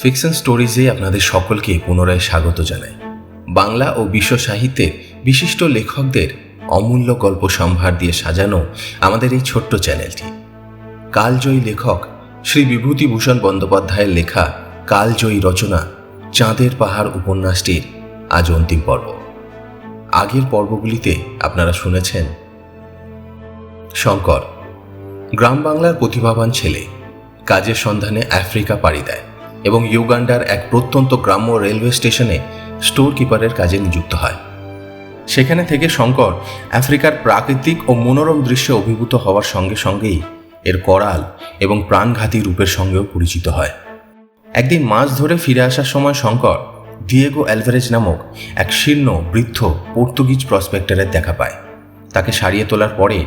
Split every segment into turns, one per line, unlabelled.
Fiction স্টোরিজে আপনাদের সকলকে পুনরায় স্বাগত জানাই। বাংলা ও বিশ্ব সাহিত্যের বিশিষ্ট লেখকদের অমূল্য গল্প সম্ভার দিয়ে সাজানো আমাদের এই ছোট্ট চ্যানেলটি। কালজয়ী লেখক শ্রী বিভূতিভূষণ বন্দ্যোপাধ্যায়ের লেখা কালজয়ী রচনা চাঁদের পাহাড় উপন্যাসটির আজ অন্তিম পর্ব। আগের পর্বগুলিতে আপনারা শুনেছেন শঙ্কর গ্রাম বাংলার প্রতিভাবান ছেলে, কাজের সন্ধানে আফ্রিকা পাড়ি দেয় এবং ইউগান্ডার এক প্রত্যন্ত গ্রাম্য রেলওয়ে স্টেশনে স্টোর কিপারের কাজে নিযুক্ত হয়। সেখানে থেকে শঙ্কর আফ্রিকার প্রাকৃতিক ও মনোরম দৃশ্যে অভিভূত হওয়ার সঙ্গে সঙ্গেই এর করাল এবং প্রাণঘাতী রূপের সঙ্গেও পরিচিত হয়। একদিন মাছ ধরে ফিরে আসার সময় শঙ্কর ডিয়েগো অ্যালভারেজ নামক এক শীর্ণ বৃদ্ধ পর্তুগিজ প্রসপেক্টরের দেখা পায়। তাকে সারিয়ে তোলার পরে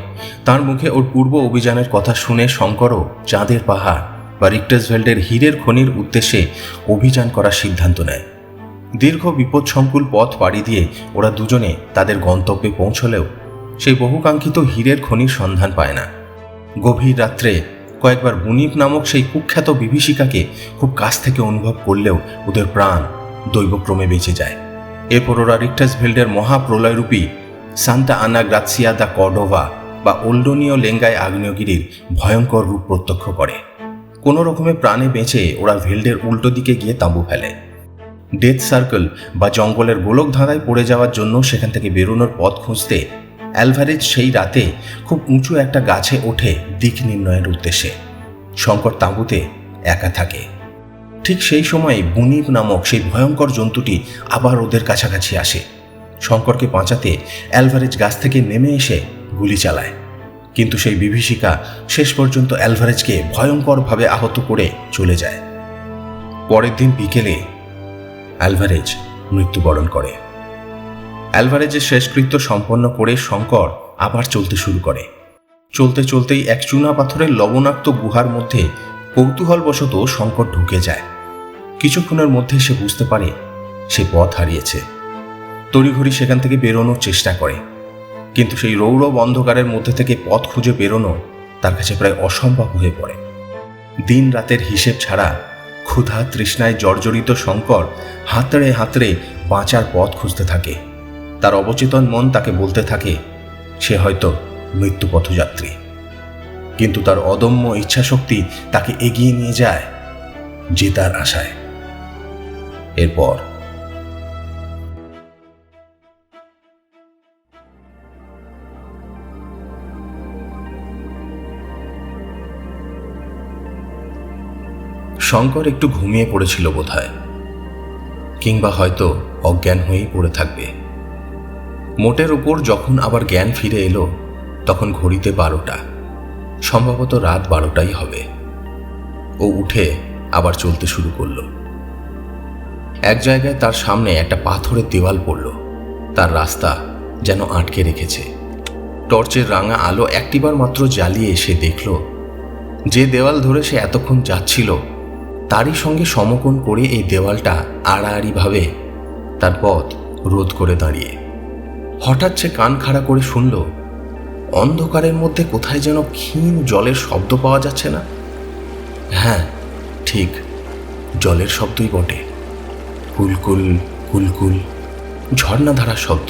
তার মুখে ওর পূর্ব অভিযানের কথা শুনে শঙ্করও চাঁদের পাহাড় বা রিক্টাসভেল্ডের হীরের খনির উদ্দেশ্যে অভিযান করার সিদ্ধান্ত নেয়। দীর্ঘ বিপদসংকুল পথ পাড়ি দিয়ে ওরা দুজনে তাদের গন্তব্যে পৌঁছলেও সেই বহুকাঙ্ক্ষিত হীরের খনির সন্ধান পায় না। গভীর রাত্রে কয়েকবার বুনিপ নামক সেই কুখ্যাত বিভীষিকাকে খুব কাছ থেকে অনুভব করলেও ওদের প্রাণ দৈবক্রমে বেঁচে যায়। এরপর ওরা রিক্টাসভেল্ডের মহাপ্রলয়রূপী সান্তা আনা গ্রাৎসিয়া দা কর্ডোভা বা ওল্ডোনিও লেঙ্গায় আগ্নেয়গিরির ভয়ঙ্কর রূপ প্রত্যক্ষ করে। কোনো রকমে প্রাণে বেঁচে ওরা ভেল্ডের উল্টো দিকে গিয়ে তাঁবু ফেলে। ডেথ সার্কেল বা জঙ্গলের গোলক ধাঁধায় পড়ে যাওয়ার জন্য সেখান থেকে বেরোনোর পথ খুঁজতে অ্যালভারেজ সেই রাতে খুব উঁচু একটা গাছে ওঠে দিক নির্ণয়ের উদ্দেশ্যে। শঙ্কর তাঁবুতে একা থাকে। ঠিক সেই সময় বুনিপ নামক সেই ভয়ঙ্কর জন্তুটি আবার ওদের কাছাকাছি আসে। শঙ্করকে বাঁচাতে অ্যালভারেজ গাছ থেকে নেমে এসে গুলি চালায়, কিন্তু সেই বিভীষিকা শেষ পর্যন্ত অ্যালভারেজকে ভয়ঙ্করভাবে আহত করে চলে যায়। পরের দিন বিকেলে অ্যালভারেজ মৃত্যুবরণ করে। অ্যালভারেজের শেষকৃত্য সম্পন্ন করে শঙ্কর আবার চলতে শুরু করে। চলতে চলতেই এক চুনা পাথরের লবণাক্ত গুহার মধ্যে কৌতূহলবশত শঙ্কর ঢুকে যায়। কিছুক্ষণের মধ্যে সে বুঝতে পারে সে পথ হারিয়েছে। তড়িঘড়ি সেখান থেকে বেরোনোর চেষ্টা করে, কিন্তু সেই রৌরব অন্ধকারের মধ্যে থেকে পথ খুঁজে বেরোনো তার কাছে প্রায় অসম্ভব হয়ে পড়ে। দিন রাতের হিসেব ছাড়া ক্ষুধা তৃষ্ণায় জর্জরিত শঙ্কর হাতড়ে হাতড়ে বাঁচার পথ খুঁজতে থাকে। তার অবচেতন মন তাকে বলতে থাকে সে হয়তো মৃত্যু পথযাত্রী, কিন্তু তার অদম্য ইচ্ছাশক্তি তাকে এগিয়ে নিয়ে যায় জেতার আশায়। এরপর শঙ্কর একটু ঘুমিয়ে পড়েছিল বোধহয়, কিংবা হয়তো অজ্ঞান হয়েই পড়ে থাকবে। মোটের উপর যখন আবার জ্ঞান ফিরে এলো তখন ঘড়িতে 12টা, সম্ভবত রাত 12টাই হবে। ও উঠে আবার চলতে শুরু করলো। এক জায়গায় তার সামনে একটা পাথরের দেওয়াল পড়ল। তার রাস্তা যেন আটকে রেখেছে। টর্চের রাঙা আলো একটিবার মাত্র জ্বালিয়ে সে দেখল যে দেওয়াল ধরে সে এতক্ষণ যাচ্ছিল তারই সঙ্গে সমকোণ করে এই দেওয়ালটা আড়াআড়িভাবে তার পথ রোধ করে দাঁড়িয়ে। হঠাৎ সে কান খাড়া করে শুনল অন্ধকারের মধ্যে কোথায় যেন ক্ষীণ জলের শব্দ পাওয়া যাচ্ছে না? হ্যাঁ, ঠিক জলের শব্দই বটে। কুলকুল কুলকুল ঝর্ণাধারার শব্দ,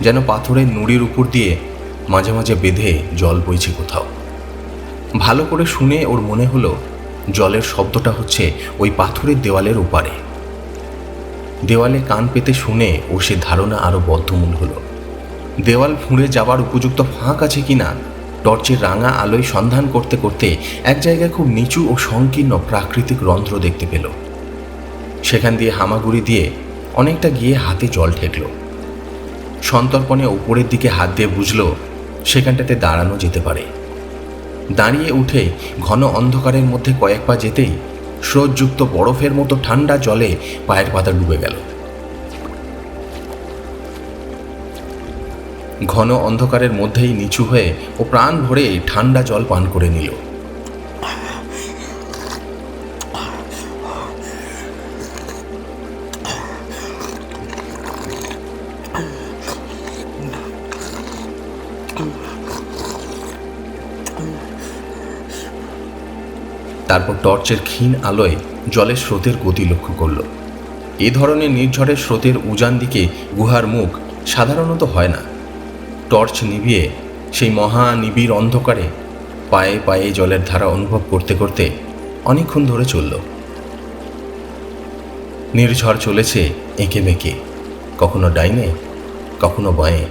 যেন পাথরের নুড়ির উপর দিয়ে মাঝে মাঝে বেঁধে জল বইছে কোথাও। ভালো করে শুনে ওর মনে হলো জলের শব্দটা হচ্ছে ওই পাথরের দেওয়ালের ওপারে। দেওয়ালে কান পেতে শুনে ও সে ধারণা আরো বদ্ধমূল হলো। দেওয়াল ফুঁড়ে যাবার উপযুক্ত ফাঁক আছে কিনা টর্চের রাঙা আলোয় সন্ধান করতে করতে এক জায়গায় খুব নিচু ও সংকীর্ণ প্রাকৃতিক রন্ধ্র দেখতে পেল। সেখান দিয়ে হামাগুড়ি দিয়ে অনেকটা গিয়ে হাতে জল ঠেকল। সন্তর্পণে উপরের দিকে হাত দিয়ে বুঝল সেখানটাতে দাঁড়ানো যেতে পারে। দাঁড়িয়ে উঠে ঘন অন্ধকারের মধ্যে কয়েক পা যেতেই স্রোতযুক্ত বরফের মতো ঠান্ডা জলে পায়ের পাতা ডুবে গেল। ঘন অন্ধকারের মধ্যেই নিচু হয়ে ও প্রাণ ভরে ঠান্ডা জল পান করে নিল। তারপর টর্চের ক্ষীণ আলোয় জলের স্রোতের গতি লক্ষ্য করল। এ ধরনের নির্ঝরের স্রোতের উজান দিকে গুহার মুখ সাধারণত হয় না। টর্চ নিভিয়ে সেই মহা নিবিড় অন্ধকারে পায়ে পায়ে জলের ধারা অনুভব করতে করতে অনেকক্ষণ ধরে চলল। নির্ঝর চলেছে এঁকে বেঁকে, কখনো ডাইনে কখনো বাঁয়ে।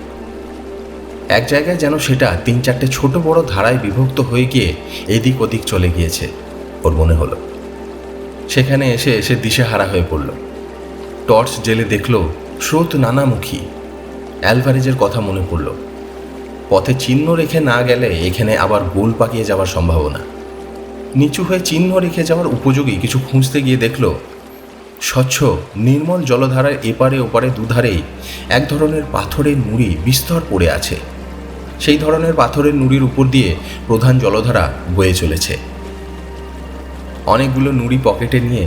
এক জায়গায় যেন সেটা 3-4টে ছোট বড় ধারায় বিভক্ত হয়ে গিয়ে এদিক ওদিক চলে গিয়েছে ওর মনে হলো। সেখানে এসে এসে দিশেহারা হয়ে পড়ল। টর্চ জেলে দেখল স্রোত নানামুখী। অ্যালভারেজের কথা মনে পড়ল। পথে চিহ্ন রেখে না গেলে এখানে আবার গোল পাকিয়ে যাওয়ার সম্ভাবনা। নিচু হয়ে চিহ্ন রেখে যাওয়ার উপযোগী কিছু খুঁজতে গিয়ে দেখল স্বচ্ছ নির্মল জলধারার এপারে ওপারে দুধারেই এক ধরনের পাথরের নুড়ি বিস্তর পড়ে আছে। সেই ধরনের পাথরের নুড়ির উপর দিয়ে প্রধান জলধারা বয়ে চলেছে। অনেকগুলো নুড়ি পকেটে নিয়ে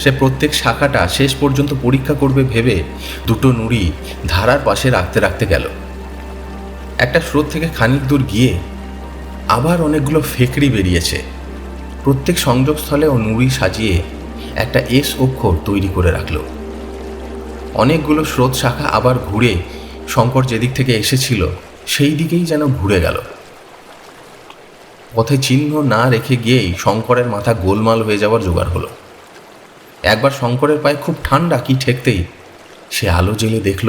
সে প্রত্যেক শাখাটা শেষ পর্যন্ত পরীক্ষা করবে ভেবে দুটো নুড়ি ধারার পাশে রাখতে রাখতে গেল। একটা স্রোত থেকে খানিক দূর গিয়ে আবার অনেকগুলো ফেকড়ি বেরিয়েছে। প্রত্যেক সংযোগস্থলে ও নুড়ি সাজিয়ে একটা এস অক্ষর তৈরি করে রাখল। অনেকগুলো স্রোত শাখা আবার ঘুরে শঙ্কর যেদিক থেকে এসেছিল সেই দিকেই যেন ঘুরে গেল। পথে চিহ্ন না রেখে গিয়েই শঙ্করের মাথা গোলমাল হয়ে যাওয়ার জোগাড় হলো। একবার শঙ্করের পায়ে খুব ঠান্ডা কি ঠেকতেই সে আলো জেলে দেখল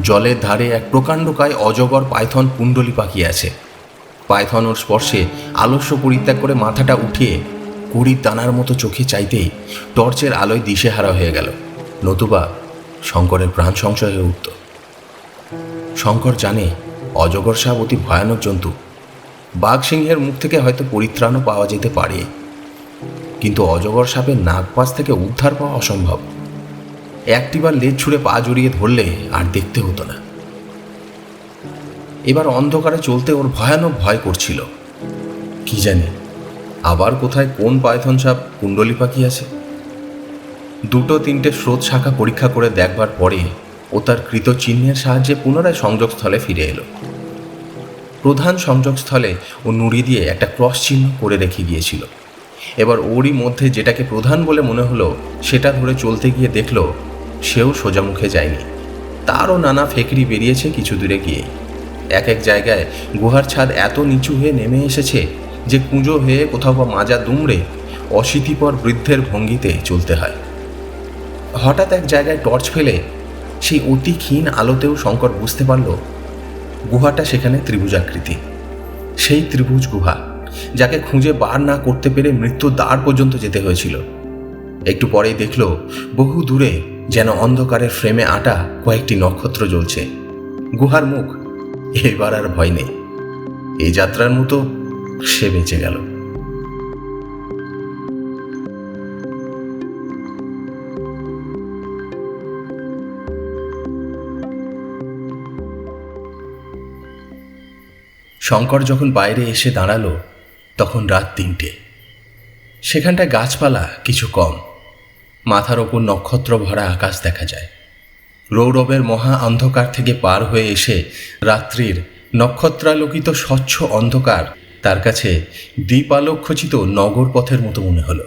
জলের ধারে এক প্রকাণ্ডকায় অজগর পাইথন কুণ্ডলি পাকিয়ে আছে। পাইথন ওর স্পর্শে আলস্য পরিত্যাগ করে মাথাটা উঠিয়ে কুড়ির দানার মতো চোখে চাইতেই টর্চের আলোয় দিশেহারা হয়ে গেল, নতুবা শঙ্করের প্রাণ সংশয় হয়ে উঠত। শঙ্কর জানে অজগর সাপ অতি ভয়ানক জন্তু। বাঘ সিংহের মুখ থেকে হয়তো পরিত্রাণও পাওয়া যেতে পারে, কিন্তু অজগর সাপের নাগপাশ থেকে উদ্ধার পাওয়া অসম্ভব। একটিবার লেজ ছুঁড়ে পা জড়িয়ে ধরলে আর দেখতে হতো না। এবার অন্ধকারে চলতে ওর ভয়ানক ভয় করছিল। কি জানি আবার কোথায় কোন পাইথন সাপ কুণ্ডলি পাখি আছে। 2-3টে স্রোত শাখা পরীক্ষা করে দেখবার পরে ও তার কৃত চিহ্নের সাহায্যে পুনরায় সংযোগস্থলে ফিরে এলো। প্রধান সংযোগস্থলে ও নুড়ি দিয়ে একটা ক্রস চিহ্ন করে রেখে গিয়েছিল। এবার ওরই মধ্যে যেটাকে প্রধান বলে মনে হলো সেটা ধরে চলতে গিয়ে দেখল সেও সোজা মুখে যায়নি, তারও নানা ফেকড়ি বেরিয়েছে কিছু দূরে গিয়ে। এক এক জায়গায় গুহার ছাদ এত নিচু হয়ে নেমে এসেছে যে কুঁজো হয়ে কোথাও বা মাজা দুমড়ে অশীতিপর বৃদ্ধের ভঙ্গিতে চলতে হয়। হঠাৎ এক জায়গায় টর্চ ফেলে সেই অতি ক্ষীণ আলোতেও শঙ্কর বুঝতে পারল গুহাটা সেখানে ত্রিভুজাকৃতি। সেই ত্রিভুজ গুহা যাকে খুঁজে বার না করতে পেরে মৃত্যুর দ্বার পর্যন্ত যেতে হয়েছিল। একটু পরেই দেখল বহু দূরে যেন অন্ধকারের ফ্রেমে আটা কয়েকটি নক্ষত্র জ্বলছে। গুহার মুখ। এবার আর ভয় নেই। এই যাত্রার মতো সে বেঁচে গেল। শঙ্কর যখন বাইরে এসে দাঁড়ালো তখন রাত 3টে। সেখানটায় গাছপালা কিছু কম। মাথার ওপর নক্ষত্র ভরা আকাশ দেখা যায়। রৌরবের মহা অন্ধকার থেকে পার হয়ে এসে রাত্রির নক্ষত্রালোকিত স্বচ্ছ অন্ধকার তার কাছে দ্বীপালোকখচিত নগর পথের মতো মনে হলো।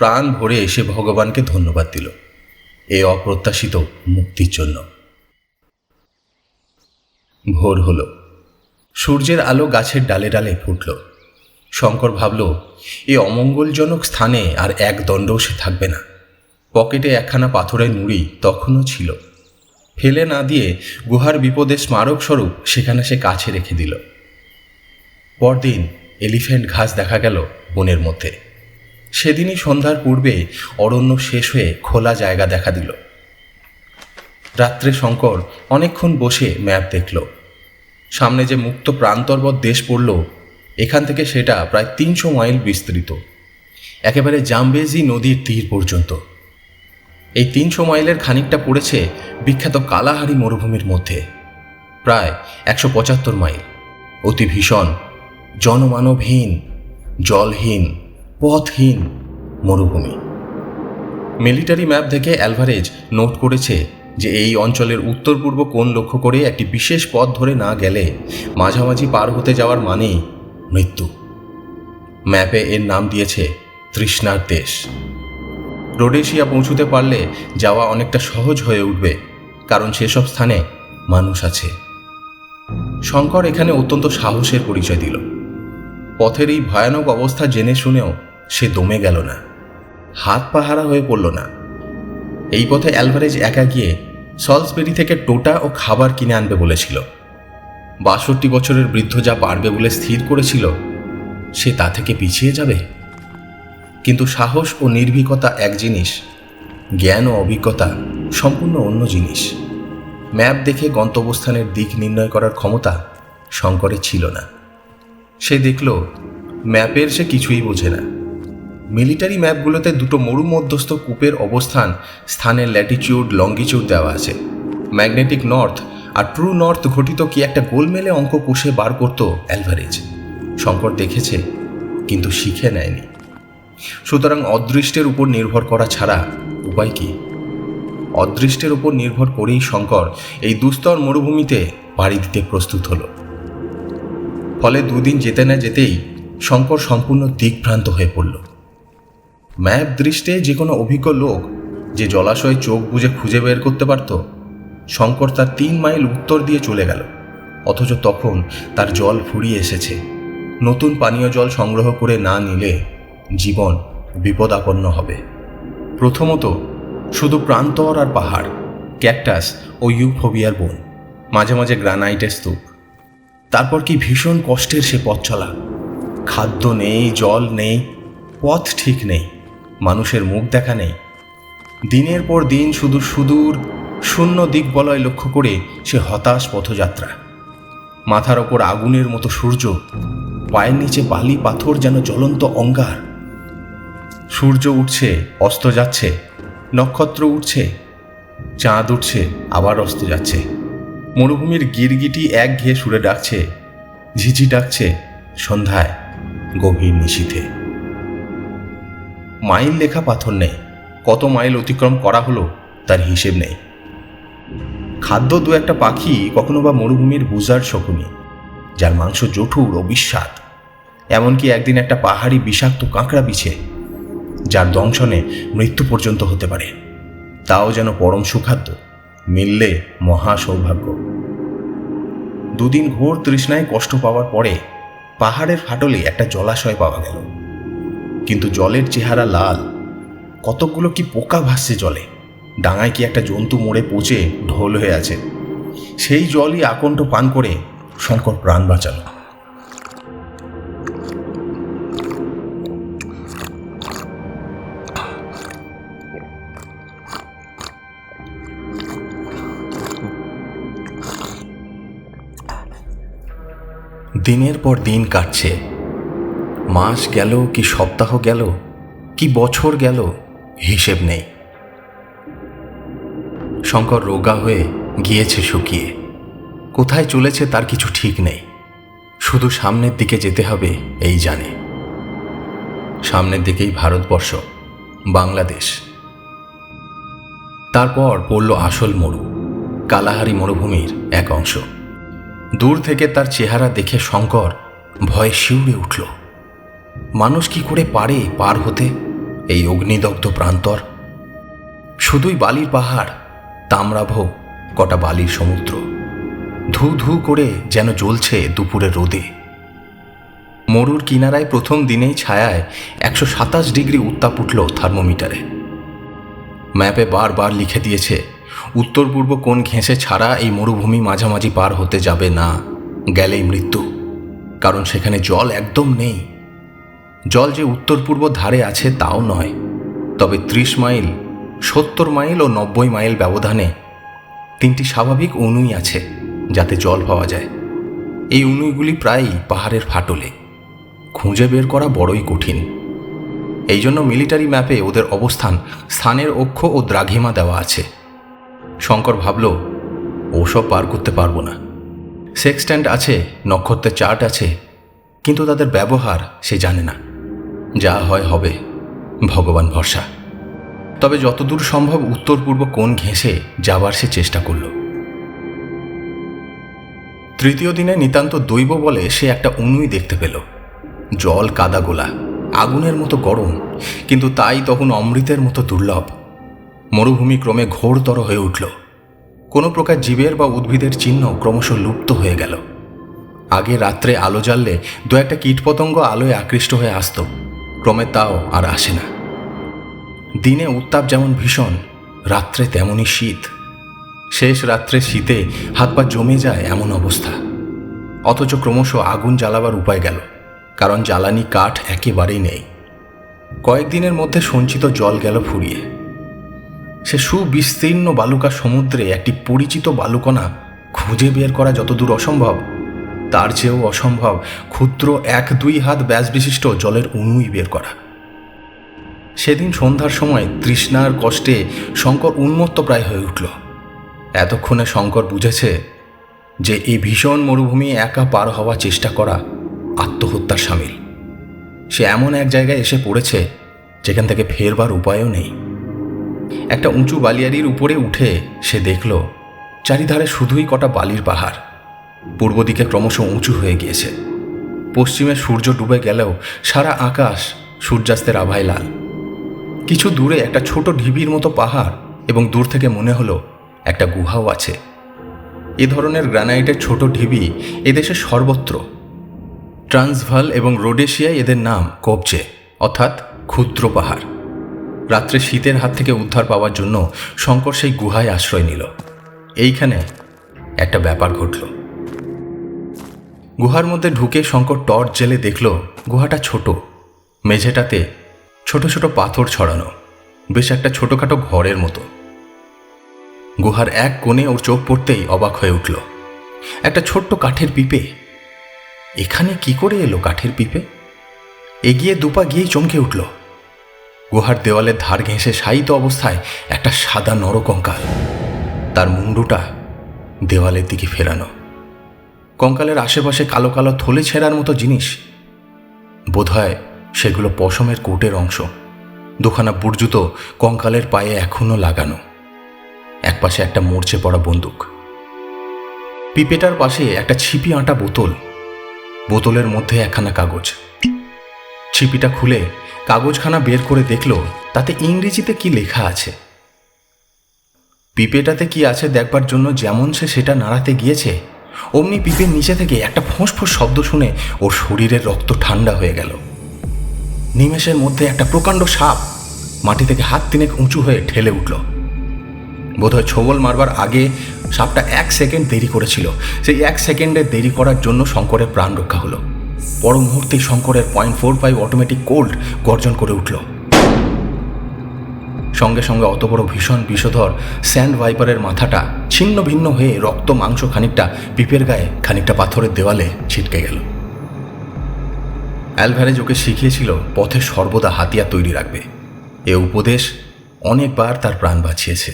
প্রাণ ভরে এসে ভগবানকে ধন্যবাদ দিল এই অপ্রত্যাশিত মুক্তির জন্য। ভোর হলো। সূর্যের আলো গাছের ডালে ডালে ফুটল। শঙ্কর ভাবল এই অমঙ্গলজনক স্থানে আর এক দণ্ডও সে থাকবে না। পকেটে একখানা পাথরের নুড়ি তখনও ছিল। ফেলে না দিয়ে গুহার বিপদের স্মারকস্বরূপ সেখানে সে কাছে রেখে দিল। পরদিন এলিফ্যান্ট ঘাস দেখা গেল বনের মধ্যে। সেদিনই সন্ধ্যার পূর্বে অরণ্য শেষ হয়ে খোলা জায়গা দেখা দিল। রাত্রে শঙ্কর অনেকক্ষণ বসে ম্যাপ দেখল। সামনে যে মুক্ত প্রান্তরবৎ দেশ পড়ল এখান থেকে সেটা প্রায় 300 মাইল বিস্তৃত, একেবারে জামবেজি নদীর তীর পর্যন্ত। এই 300 মাইলের খানিকটা পড়েছে বিখ্যাত কালাহারি মরুভূমির মধ্যে, প্রায় 175 মাইল। অতি ভীষণ, জনমানবহীন, জলহীন, পথহীন মরুভূমি। মিলিটারি ম্যাপ দেখে অ্যালভারেজ নোট করেছে যে এই অঞ্চলের উত্তর পূর্ব কোণ লক্ষ্য করে একটি বিশেষ পথ ধরে না গেলে মাঝামাঝি পার হতে যাওয়ার মানেই মৃত্যু। ম্যাপে এর নাম দিয়েছে তৃষ্ণার দেশ। রোডেশিয়া পৌঁছতে পারলে যাওয়া অনেকটা সহজ হয়ে উঠবে, কারণ সেসব স্থানে মানুষ আছে। শঙ্কর এখানে অত্যন্ত সাহসের পরিচয় দিল। পথের এই ভয়ানক অবস্থা জেনে শুনেও সে দমে গেল না, হাত পাহারা হয়ে পড়ল না। এই পথে অ্যালভারেজ একা গিয়ে সলসবেরি থেকে টোটা ও খাবার কিনে আনবে বলেছিল। ৬২ বছরের বৃদ্ধ যা পারবে বলে স্থির করেছিল, সে তা থেকে পিছিয়ে যাবে? কিন্তু সাহস ও নির্ভীকতা এক জিনিস, জ্ঞান ও অভিজ্ঞতা সম্পূর্ণ অন্য জিনিস। ম্যাপ দেখে গন্তব্যস্থানের দিক নির্ণয় করার ক্ষমতা শঙ্করের ছিল না। সে দেখল ম্যাপের সে কিছুই বোঝে না। মিলিটারি ম্যাপগুলোতে দুটো মরুমধ্যস্থ কূপের অবস্থান, স্থানের ল্যাটিটিউড লঙ্গিটিউড দেওয়া আছে। ম্যাগনেটিক নর্থ আর ট্রু নর্থ ঘটিত কি একটা গোলমেলে অঙ্ক কষে বার করত অ্যালভারেজ। শঙ্কর দেখেছে, কিন্তু শিখে নেয়নি। সুতরাং অদৃষ্টের উপর নির্ভর করা ছাড়া উপায় কি? অদৃষ্টের উপর নির্ভর করেই শঙ্কর এই দুস্তর মরুভূমিতে পাড়ি দিতে প্রস্তুত হল। ফলে দুদিন যেতে না যেতেই শঙ্কর সম্পূর্ণ দিকভ্রান্ত হয়ে পড়ল। ম্যাপ দৃষ্টে যে কোনো অভিজ্ঞ লোক যে জলাশয়ে চোখ বুজে খুঁজে বের করতে পারত, শঙ্কর তার ৩ মাইল উত্তর দিয়ে চলে গেল। অথচ তখন তার জল ফুরিয়ে এসেছে। নতুন পানীয় জল সংগ্রহ করে না নিলে জীবন বিপদাপন্ন হবে। প্রথমত শুধু প্রান্তর আর পাহাড়, ক্যাকটাস ও ইউফোবিয়ার বন, মাঝে মাঝে গ্রানাইটের স্তূপ। তারপর কি ভীষণ কষ্টের সে পথ চলা। খাদ্য নেই, জল নেই, পথ ঠিক নেই, মানুষের মুখ দেখা নেই। দিনের পর দিন শুধু সুদূর শূন্য দিকবলয় লক্ষ্য করে সে হতাশ পথযাত্রা। মাথার ওপর আগুনের মতো সূর্য, পায়ের নিচে বালি পাথর যেন জ্বলন্ত অঙ্গার। সূর্য উঠছে, অস্ত যাচ্ছে, নক্ষত্র উঠছে, চাঁদ উঠছে, আবার অস্ত যাচ্ছে। মরুভূমির গিরগিটি একঘেয়ে সুরে ডাকছে, ঝিঝি ডাকছে সন্ধ্যায়, গভীর নিশীথে। মাইল লেখা পাথর নেই, কত মাইল অতিক্রম করা হলো তার হিসেব নেই। খাদ্য দু একটা পাখি, কখনো বা মরুভূমির বুজার শকুনি, যার মাংস জঠুর ও বিস্বাদ। এমনকি একদিন একটা পাহাড়ি বিষাক্ত কাঁকড়া বিছে, যার দংশনে মৃত্যু পর্যন্ত হতে পারে। তাও যেন পরম সুখাদ্য, মিললে মহা সৌভাগ্য। দুদিন ঘোর তৃষ্ণায় কষ্ট পাওয়ার পরে পাহাড়ের ফাটলে একটা জলাশয় পাওয়া গেল। কিন্তু জলের চেহারা লাল, কতকগুলো কি পোকা ভাসছে জলে। ডাঙায় কি একটা জন্তু মরে পচে ঢোল হয়ে আছে। সেই জলই আকণ্ঠ পান করে শঙ্কর প্রাণ বাঁচাল। দিনের পর দিন কাটছে। মাস গেল কি সপ্তাহ গেল কি বছর গেল, হিসেব নেই। শঙ্কর রোগা হয়ে গিয়েছে শুকিয়ে। কোথায় চলেছে তার কিছু ঠিক নেই। শুধু সামনের দিকে যেতে হবে এই জানে। সামনের দিকেই ভারতবর্ষ, বাংলাদেশ। তারপর পড়ল আসল মরু, কালাহারি মরুভূমির এক অংশ। দূর থেকে তার চেহারা দেখে শঙ্কর ভয়ে শিউরে উঠল। মানুষ কি করে পারে পার হতে এই অগ্নিদগ্ধ প্রান্তর? শুধুই বালির পাহাড়, তাম্রাভ কটা বালির সমুদ্র, ধু ধু করে যেন জ্বলছে দুপুরের রোদে। মরুর কিনারায় প্রথম দিনেই ছায়ায় ১২৭ ডিগ্রি উত্তাপ উঠল থার্মোমিটারে। ম্যাপে বারবার লিখে দিয়েছে উত্তর পূর্ব কোণ ঘেঁষে ছাড়া এই মরুভূমি মাঝামাঝি পার হতে যাবে না, গেলেই মৃত্যু। কারণ সেখানে জল একদম নেই। জল যে উত্তর পূর্ব ধারে আছে তাও নয়, তবে ৩০ মাইল, ৭০ মাইল ও ৯০ মাইল ব্যবধানে ৩টি স্বাভাবিক অণুই আছে যাতে জল পাওয়া যায়। এই অণুগুলি প্রায়ই পাহাড়ের ফাটলে, খুঁজে বের করা বড়ই কঠিন। এই জন্য মিলিটারি ম্যাপে ওদের অবস্থান, স্থানের অক্ষ ও দ্রাঘিমা দেওয়া আছে। শঙ্কর ভাবল ওসব পার করতে পারবো না। সেক্সট্যান্ট আছে, নক্ষত্রের চার্ট আছে, কিন্তু তাদের ব্যবহার সে জানে না। যা হয় হবে, ভগবান ভরসা। তবে যতদূর সম্ভব উত্তর পূর্ব কোণ ঘেঁষে যাবার সে চেষ্টা করল। তৃতীয় দিনে নিতান্ত দৈব বলে সে একটা অণুই দেখতে পেল। জল কাদা গোলা, আগুনের মতো গরম, কিন্তু তাই তখন অমৃতের মতো দুর্লভ। মরুভূমি ক্রমে ঘোরতর হয়ে উঠল। কোনো প্রকার জীবের বা উদ্ভিদের চিহ্ন ক্রমশ লুপ্ত হয়ে গেল। আগে রাত্রে আলো জ্বাললে দু একটা কীটপতঙ্গ আলোয় আকৃষ্ট হয়ে আসত, ক্রমে তাও আর আসে না। দিনে উত্তাপ যেমন ভীষণ, রাত্রে তেমনই শীত। শেষ রাত্রে শীতে হাত পা জমে যায় এমন অবস্থা। অথচ ক্রমশ আগুন জ্বালাবার উপায় গেল, কারণ জ্বালানি কাঠ একেবারেই নেই। কয়েকদিনের মধ্যে সঞ্চিত জল গেল ফুরিয়ে। সে সুবিস্তীর্ণ বালুকা সমুদ্রে একটি পরিচিত বালুকণা খুঁজে বের করা যতদূর অসম্ভব, তার চেয়েও অসম্ভব ক্ষুদ্র 1-2 হাত ব্যাস বিশিষ্ট জলের অণুই বের করা। সেদিন সন্ধ্যার সময় তৃষ্ণার কষ্টে শঙ্কর উন্মত্ত প্রায় হয়ে উঠল। এতক্ষণে শঙ্কর বুঝেছে যে এই ভীষণ মরুভূমি একা পার হওয়ার চেষ্টা করা আত্মহত্যার সামিল। সে এমন এক জায়গায় এসে পড়েছে যেখান থেকে ফেরবার উপায়ও নেই। একটা উঁচু বালিয়াড়ির উপরে উঠে সে দেখল চারিধারে শুধুই কটা বালির পাহাড়। পূর্ব দিকে ক্রমশ উঁচু হয়ে গিয়েছে। পশ্চিমে সূর্য ডুবে গেলেও সারা আকাশ সূর্যাস্তের আভায় লাল। কিছু দূরে একটা ছোট ঢিবির মতো পাহাড়, এবং দূর থেকে মনে হলো একটা গুহাও আছে। এ ধরনের গ্রানাইটের ছোট ঢিবি এদেশে সর্বত্র। ট্রান্সভাল এবং রোডেশিয়ায় এদের নাম কবজে, অর্থাৎ ক্ষুদ্র পাহাড়। রাত্রে শীতের হাত থেকে উদ্ধার পাওয়ার জন্য শঙ্কর সেই গুহায় আশ্রয় নিল। এইখানে একটা ব্যাপার ঘটল। গুহার মধ্যে ঢুকে শঙ্কর টর্চ জেলে দেখল গুহাটা ছোট। মেঝেটাতে ছোট ছোট পাথর ছড়ানো, বেশ একটা ছোটখাটো ঘরের মতো। গুহার এক কোণে ওর চোখ পড়তেই অবাক হয়ে উঠল। একটা ছোট্ট কাঠের পিঁপে। এখানে কি করে এলো কাঠের পিঁপে? এগিয়ে দুপা গিয়েই চমকে উঠল। গুহার দেওয়ালের ধার ঘেঁষে শায়িত অবস্থায় একটা সাদা নরকঙ্কাল। তার মুন্ডুটা দেওয়ালের দিকে ফেরানো। কঙ্কালের আশেপাশে কালো কালো থলে ছেঁড়ার মতো জিনিস। বোধহয় সেগুলো পশমের কোটের অংশ। দুখানা বুটজুতো কঙ্কালের পায়ে এখনো লাগানো। একপাশে একটা মরচে পড়া বন্দুক। পিপেটার পাশে একটা ছিপি আঁটা বোতল। বোতলের মধ্যে একখানা কাগজ। ছিপিটা খুলে কাগজখানা বের করে দেখল তাতে ইংরেজিতে কি লেখা আছে। পিপেটাতে কি আছে দেখবার জন্য যেমন সে সেটা নাড়াতে গিয়েছে, অমনি পিপের নিচে থেকে একটা ফোঁস শব্দ শুনে ওর শরীরের রক্ত ঠান্ডা হয়ে গেল। নিমেষের মধ্যে একটা প্রকাণ্ড সাপ মাটি থেকে হাত 3 উঁচু হয়ে ঠেলে উঠল। বোধহয় ছোবল মারবার আগে সাপটা 1 সেকেন্ড দেরি করেছিল। সেই 1 সেকেন্ডের দেরি করার জন্য শঙ্করের প্রাণ রক্ষা হলো। পর মুহূর্তেই শঙ্করের .45 অটোমেটিক কোল্ট গর্জন করে উঠল। সঙ্গে সঙ্গে অত বড় ভীষণ বিষধর স্যান্ড ভাইপারের মাথাটা ছিন্ন ভিন্ন হয়ে রক্ত মাংস খানিকটা পিপের গায়ে, খানিকটা পাথরের দেওয়ালে ছিটকে গেল। অ্যালভারেজ ওকে শিখিয়েছিল পথে সর্বদা হাতিয়ার তৈরি রাখবে। এ উপদেশ অনেকবার তার প্রাণ বাঁচিয়েছে।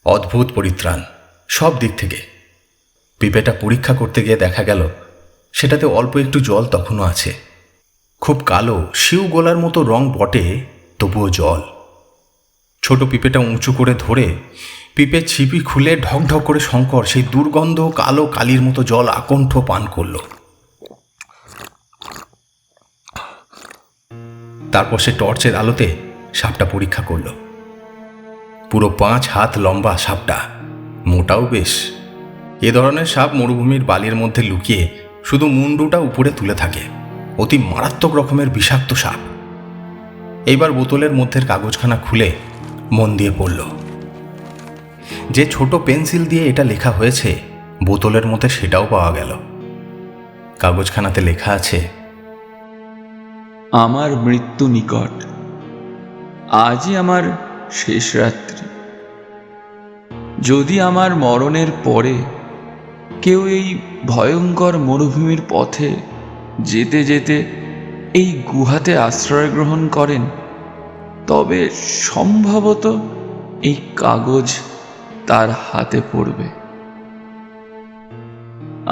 অদ্ভুত পরিত্রাণ সব দিক থেকে। পিপেটা পরীক্ষা করতে গিয়ে দেখা গেল সেটাতে অল্প একটু জল তখনও আছে। খুব কালো শিউ গোলার মতো রং বটে, তবুও জল। ছোট পিপেটা উঁচু করে ধরে পিপের ছিপি খুলে ঢকঢক করে শঙ্কর সেই দুর্গন্ধ কালো কালির মতো জল আকণ্ঠ পান করল। তারপর সে টর্চের আলোতে সাপটা পরীক্ষা করল। পুরো 5 হাত লম্বা সাপটা, মোটাও বেশ। এ ধরনের সাপ মরুভূমির বালির মধ্যে লুকিয়ে শুধু মুন্ডুটা উপরে তুলে থাকে। অতি মারাত্মক রকমের বিষাক্ত সাপ। এইবার বোতলের মধ্যের কাগজখানা খুলে মন দিয়ে পড়ল। যে ছোট পেন্সিল দিয়ে এটা লেখা হয়েছে বোতলের মধ্যে সেটাও পাওয়া গেল। কাগজখানাতে লেখা আছে,
আমার মৃত্যু নিকট, আজই আমার শেষ রাত্রি। যদি আমার মরণের পরে কেউ এই ভয়ঙ্কর মরুভূমির পথে যেতে যেতে এই গুহাতে আশ্রয় গ্রহণ করেন, তবে সম্ভবত এই কাগজ তার হাতে পড়বে।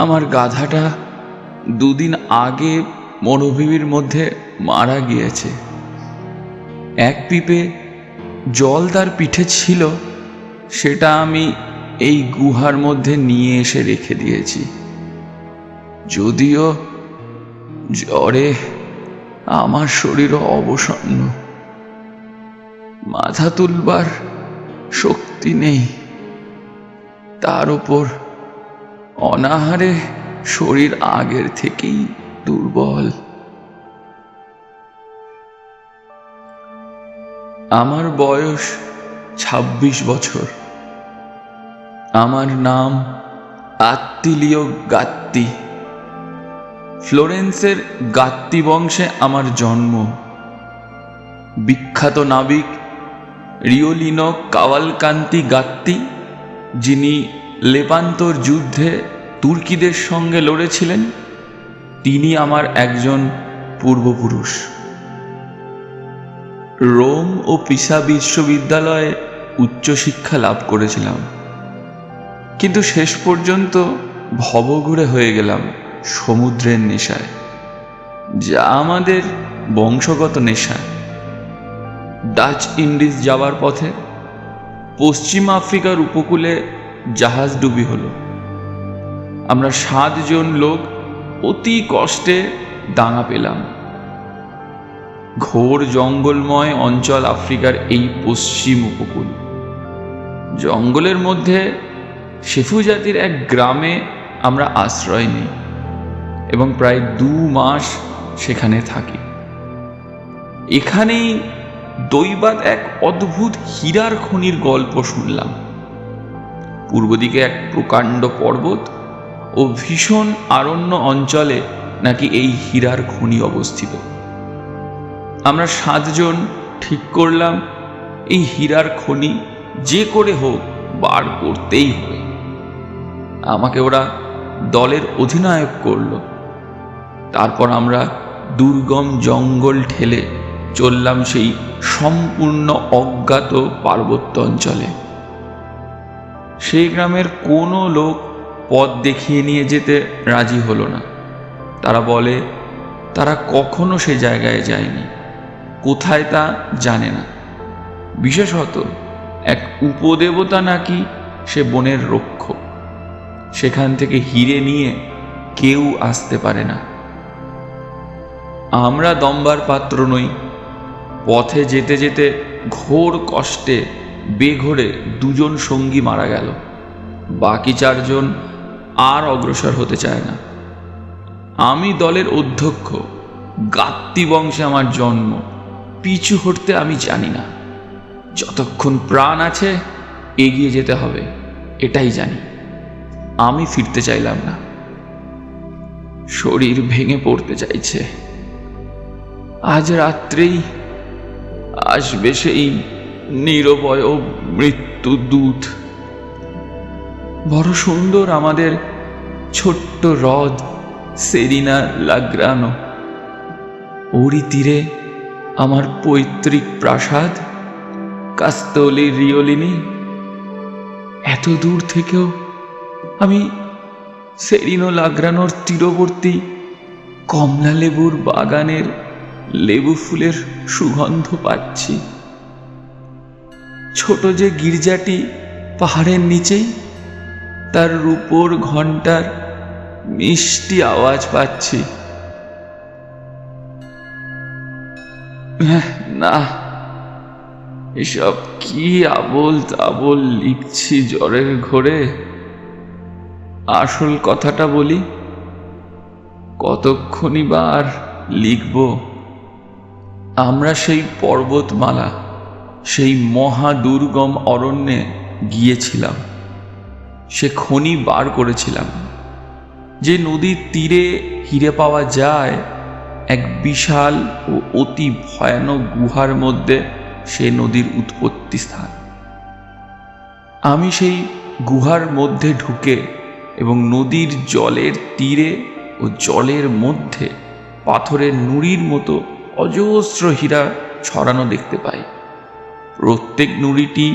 আমার গাধাটা 2 দিন আগে মরুভূমির মধ্যে মারা গিয়েছে। এক পিপে জল তার পিঠে ছিল, সেটা আমি এই গুহার মধ্যে নিয়ে এসে রেখে দিয়েছি। যদিও জ্বরে আমার শরীরও অবসন্ন, মাথা তুলবার শক্তি নেই, তার উপর অনাহারে শরীর আগের থেকেই দুর্বল। আমার বয়স ২৬ বছর। আমার নাম আত্তিলিও গাত্তি। ফ্লোরেন্সের গাত্তি বংশে আমার জন্ম। বিখ্যাত নাবিক রিওলিনো কাওয়ালকান্তি গাত্তি, যিনি লেপান্তর যুদ্ধে তুর্কিদের সঙ্গে লড়েছিলেন, তিনি আমার একজন পূর্বপুরুষ। রোম ও পিসা বিশ্ববিদ্যালয়ে উচ্চশিক্ষা লাভ করেছিলাম, কিন্তু শেষ পর্যন্ত ভবঘুরে হয়ে গেলাম সমুদ্রের নেশায়, যা আমাদের বংশগত নেশা। ডাচ ইন্ডিজ যাওয়ার পথে পশ্চিম আফ্রিকার উপকূলে জাহাজ ডুবি হলো। আমরা 7 জন লোক অতি কষ্টে ডাঙা পেলাম। ঘোর জঙ্গলময় অঞ্চল আফ্রিকার এই পশ্চিম উপকূল। জঙ্গলের মধ্যে শেফু জাতির এক গ্রামে আমরা আশ্রয় নিই এবং প্রায় 2 মাস সেখানে থাকি। এখানেই দৈবাত এক অদ্ভুত হীরার খনির গল্প শুনলাম। পূর্ব দিকে এক প্রকাণ্ড পর্বত ও ভীষণ আরণ্য অঞ্চলে নাকি এই হীরার খনি অবস্থিত। আমরা 7 জন ঠিক করলাম এই হীরার খনি যে করে হোক বার করতেই হবে। আমাকে ওরা দলের অধিনায়ক করল। তারপর আমরা দুর্গম জঙ্গল ঠেলে চললাম সেই সম্পূর্ণ অজ্ঞাত পার্বত্য অঞ্চলে। সেই গ্রামের কোনো লোক পথ দেখিয়ে নিয়ে যেতে রাজি হলো না। তারা বলে তারা কখনো সে জায়গায় যায়নি, কোথায় তা জানে না। বিশেষত এক উপদেবতা নাকি সে বনের রক্ষক, সেখান থেকে হিরে নিয়ে কেউ আসতে পারে না। আমরা দম্বার পাত্র নই। পথে যেতে যেতে ঘোর কষ্টে বেঘোরে 2 জন সঙ্গী মারা গেল। বাকি 4 জন আর অগ্রসর হতে চায় না। আমি দলের অধ্যক্ষ, গাত্তি বংশে আমার জন্ম। পিছু হটতে আমি জানি না। যতক্ষণ প্রাণ আছে এগিয়ে যেতে হবে, এটাই জানি। আমি ফিরতে চাইলাম না। শরীর ভেঙে পড়তে চাইছে। আজ রাত্রেই আসবে সেই নিরবয় মৃত্যু দূত। বড় সুন্দর আমাদের ছোট্ট হ্রদ সেরিনা লাগ্রানো। ওরই তীরে আমার পৈতৃক প্রাসাদ কাস্তলি রিওলিনি। এত দূর থেকেও আমি সেরিনো লাগ্রানোর তীরবর্তী কমলা লেবুর বাগানের লেবু ফুলের সুগন্ধ পাচ্ছি। ছোট যে গির্জাটি পাহাড়ের নিচেই, তার রূপোর ঘণ্টার মিষ্টি আওয়াজ পাচ্ছি। না, এসব কি আবোল তাবোল লিখছি জ্বরের ঘোরে। আসল কথাটা বলি, কতক্ষণই বা আর লিখব। আমরা সেই পর্বতমালা, সেই মহা দুর্গম অরণ্যে গিয়েছিলাম। সে খনি বার করেছিলাম। যে নদীর তীরে হিরে পাওয়া যায়, এক বিশাল ও অতি ভয়ানক গুহার মধ্যে সে নদীর উৎপত্তি স্থান। আমি সেই গুহার মধ্যে ঢুকে এবং নদীর জলের তীরে ও জলের মধ্যে পাথরের নুড়ির মতো অজস্র হীরা ছড়ানো দেখতে পাই। প্রত্যেক নুড়িটি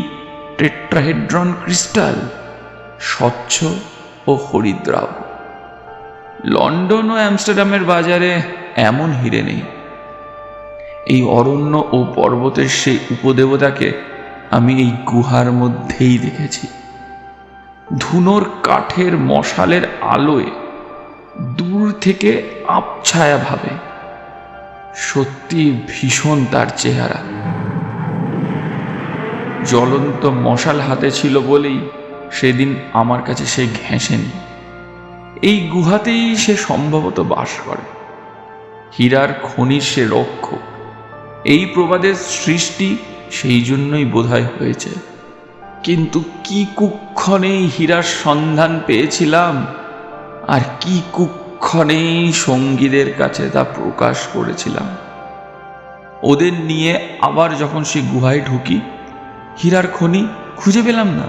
টেট্রাহেড্রন ক্রিস্টাল, স্বচ্ছ ও হরিদ্রাব। লন্ডন ও অ্যামস্টারডামের বাজারে এমন হিরে নেই। এই অরণ্য ও পর্বতের সেই উপদেবতাকে আমি এই গুহার মধ্যেই দেখেছি। ধুনোর কাঠের মশালের আলোয় দূর থেকে আবছায়া ভাবে সত্যি ভীষণ তার চেহারা। জ্বলন্ত মশাল হাতে ছিল বলেই সেদিন আমার কাছে সে ঘেঁষেনি। এই গুহাতেই সে সম্ভবত বাস করে। হীরার খনির সে রক্ষক। এই প্রবাদের সৃষ্টি সেই জন্যই বোধহয় হয়েছে। কিন্তু কি কুক্ষণেই হীরার সন্ধান পেয়েছিলাম, আর কি কুক্ষণেই সঙ্গীদের কাছে তা প্রকাশ করেছিলাম। ওদের নিয়ে আবার যখন সে গুহায় ঢুকি, হীরার খনি খুঁজে পেলাম না।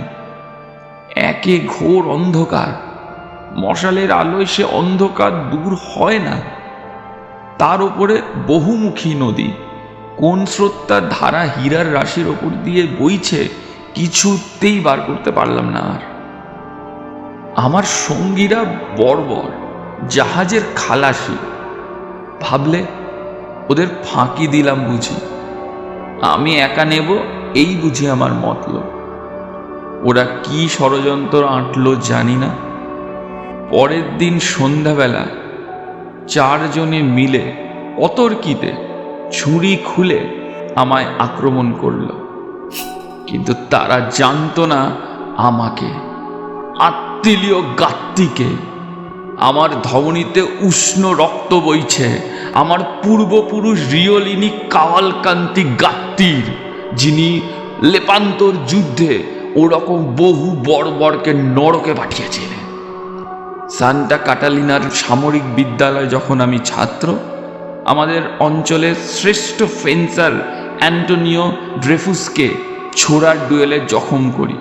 একে ঘোর অন্ধকার, মশালের আলোয় সে অন্ধকার দূর হয় না। তার উপরে বহুমুখী নদী, কোন স্রোতটার ধারা হীরার রাশির ওপর দিয়ে বইছে কিছুতেই বার করতে পারলাম না। আর আমার সঙ্গীরা বর্বর, জাহাজের খালাসি। ভাবলে ওদের ফাঁকি দিলাম বুঝি, আমি একা নেব এই বুঝি আমার মতলব। ওরা কি ষড়যন্ত্র আঁটলো জানি না। পরের দিন সন্ধ্যাবেলা 4 জনে মিলে অতর্কিতে ছুরি খুলে আমায় আক্রমণ করল। কিন্তু তারা জানতো না আমাকে, আত্মীয় গাত্তিকে। আমার ধমনীতে উষ্ণ রক্ত বইছে, আমার পূর্বপুরুষ রিওলিনি কাওয়ালকান্তি গাত্তির, যিনি লেপান্তর যুদ্ধে ওরকম বহু বর্বরকে নরকে পাঠিয়েছিলেন। সান্টা কাটালিনার সামরিক বিদ্যালয়ে যখন আমি ছাত্র, আমাদের অঞ্চলের শ্রেষ্ঠ ফেন্সার অ্যান্টোনিও ড্রেফুসকে ছোড়ার ডুয়েলে জখম করি।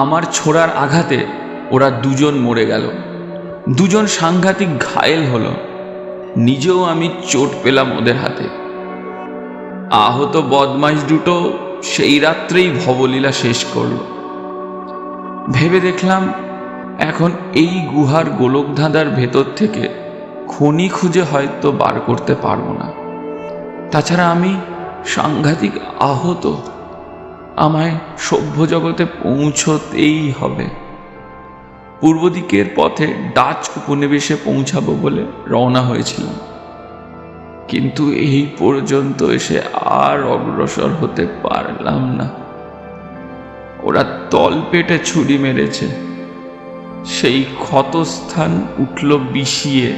আমার ছোড়ার আঘাতে ওরা 2 জন মরে গেল, 2 জন সাংঘাতিক ঘায়েল হলো। নিজেও আমি চোট পেলাম ওদের হাতে। আহত বদমাইশ দুটো সেই রাত্রেই ভবলীলা শেষ করল। ভেবে দেখলাম এখন এই গুহার গোলকধাঁধার ভেতর থেকে খনি খুঁজে হয়তো বার করতে পারবো না। তাছাড়া আমি সাংঘাতিক আহত, আমায় সভ্য জগতে পৌঁছতেই হবে। পূর্ব দিকের পথে ডাচ উপনিবেশে পৌঁছাবো বলে রওনা হয়েছিলাম, কিন্তু এই পর্যন্ত এসে আর অগ্রসর হতে পারলাম না। ওরা তল পেটে ছুরি মেরেছে, সেই ক্ষতস্থান উঠল বিষিয়ে,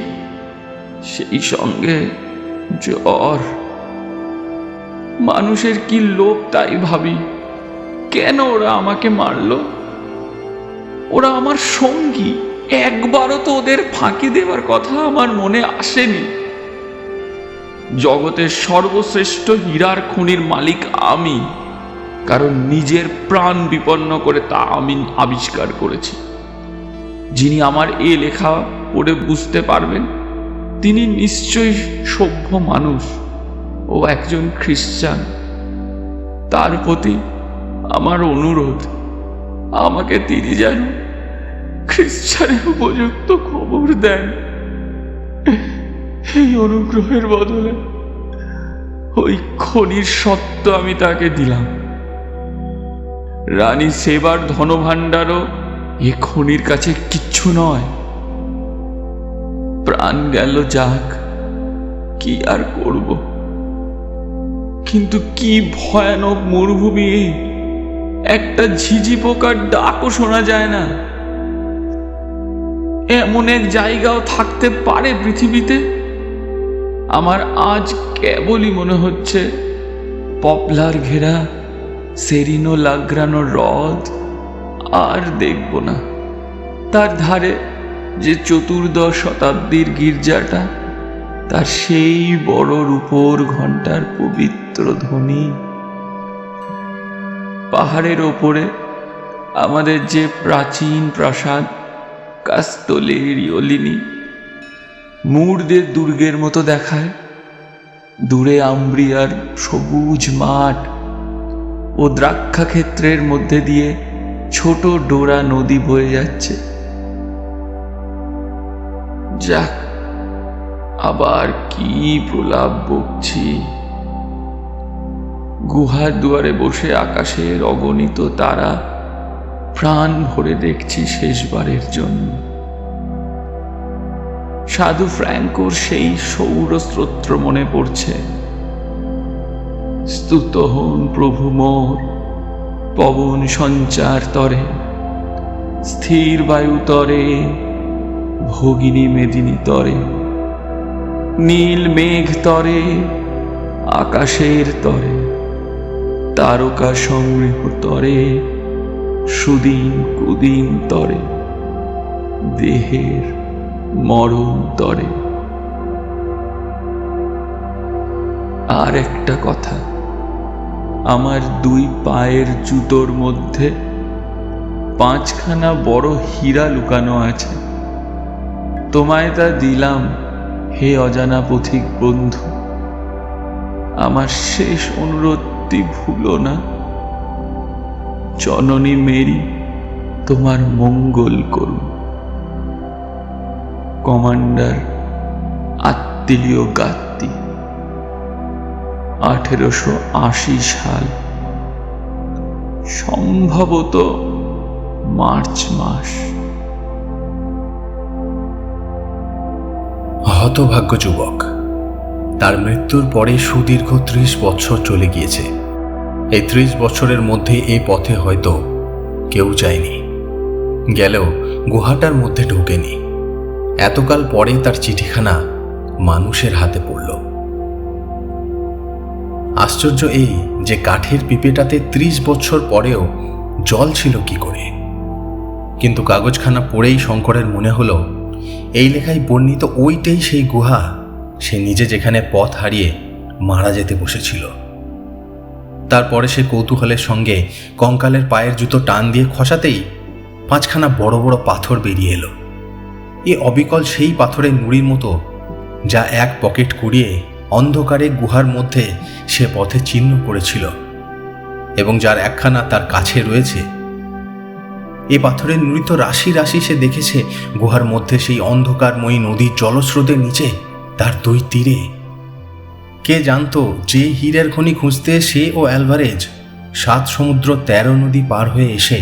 সেই সঙ্গে জ্বর। মানুষের কি লোভ তাই ভাবি। কেন ওরা আমাকে মারল? ওরা আমার সঙ্গী, একবারও তো ওদের ফাঁকি দেওয়ার কথা আমার মনে আসেনি। জগতের সর্বশ্রেষ্ঠ হীরার খনির মালিক আমি, কারণ নিজের প্রাণ বিপন্ন করে তা আমি আবিষ্কার করেছি। যিনি আমার এ লেখা পড়ে বুঝতে পারবেন, তিনি নিশ্চয়ই সভ্য মানুষ ও একজন খ্রিস্টান। তার প্রতি আমার অনুরোধ, আমাকে তিনি যেন খ্রিস্টানের উপযুক্ত খবর দেন। এই অনুগ্রহের বদলে ওই খনির সত্ত্ব আমি তাকে দিলাম। রানী সেবার ধনভাণ্ডারও এ খনির কাছে কিচ্ছু নয়। প্রাণ গেল যাক, কি আর করব। কিন্তু কি ভয়ানক মরুভূমি! একটা ঝিঝি পোকার ডাকও শোনা যায় না। এমন এক জায়গাও থাকতে পারে পৃথিবীতে? আমার আজ কেবলই মনে হচ্ছে পপলার ঘেরা সেরিনো লাগ্রানো হ্রদ আর দেখব না। তার ধারে যে 14 শতাব্দীর গির্জাটা, তার সেই বড় রূপোর ঘণ্টার পবিত্র ধ্বনি। পাহাড়ের ওপরে আমাদের যে প্রাচীন প্রাসাদ কাস্তলে রিওলিনি, মুরদের দুর্গের মতো দেখায়। দূরে আম্ব্রিয়ার সবুজ মাঠ ও দ্রাক্ষা ক্ষেত্রের মধ্যে দিয়ে ছোট ডোরা নদী বয়ে যাচ্ছে। যাক, আবার কি প্রলাপ বকছি। গুহার দুয়ারে বসে আকাশের অগণিত তারা প্রাণ ভরে দেখছি শেষবারের জন্য। সাধু ফ্র্যাঙ্কোর সেই সৌরস্তোত্র মনে পড়ছে। স্তুত হন প্রভু মোর পবন সঞ্চার তরে, স্থির বায়ু তরে, ভগিনী মেদিনী তরে, নীল মেঘ তরে, আকাশের তরে, তারকা সংগৃহ তরে, সুদিন কুদিন তরে, দেহের মরণ তরে। আর একটা কথা, আমার 2 পায়ের জুতোর মধ্যে 5খানা বড় হীরা লুকানো আছে। তোমায় তা দিলাম হে অজানা পথিক বন্ধু। আমার শেষ অনুরোধটি ভুলো না। জননী মেরি তোমার মঙ্গল করুন। কমান্ডার আত্তিলিও গাত্তি, 1880 সাল, সম্ভবত মার্চ মাস।
হতভাগ্য যুবক, তার মৃত্যুর পরে সুদীর্ঘ 30 বছর চলে গিয়েছে। এই 30 বছরের মধ্যে এই পথে হয়তো কেউ যায়নি, গেলেও গুহাটার মধ্যে ঢোকেনি। এতকাল পরে তার চিঠিখানা মানুষের হাতে পড়ল। আশ্চর্য এই যে কাঠের পিপেটাতে 30 বছর পরেও জল ছিল কি করে। কিন্তু কাগজখানা পড়েই শঙ্করের মনে হলো এই লেখায় বর্ণিত ওইটাই সেই গুহা, সে নিজে যেখানে পথ হারিয়ে মারা যেতে বসেছিল। তারপরে সে কৌতূহলের সঙ্গে কঙ্কালের পায়ের জুতো টান দিয়ে খসাতেই 5খানা বড় বড় পাথর বেরিয়ে এলো। এ অবিকল সেই পাথরের নুড়ির মতো, যা এক পকেট কুড়িয়ে অন্ধকারে গুহার মধ্যে সে পথে চিহ্ন করেছিল এবং যার একখানা তার কাছে রয়েছে। এ পাথরের নুড়ি তো রাশি রাশি সে দেখেছে গুহার মধ্যে সেই অন্ধকারময়ী নদীর জলস্রোতের নিচে, তার 2 তীরে। কে জানতো যে হীরের খনি খুঁজতে সে ও অ্যালভারেজ 7 সমুদ্র 13 নদী পার হয়ে এসে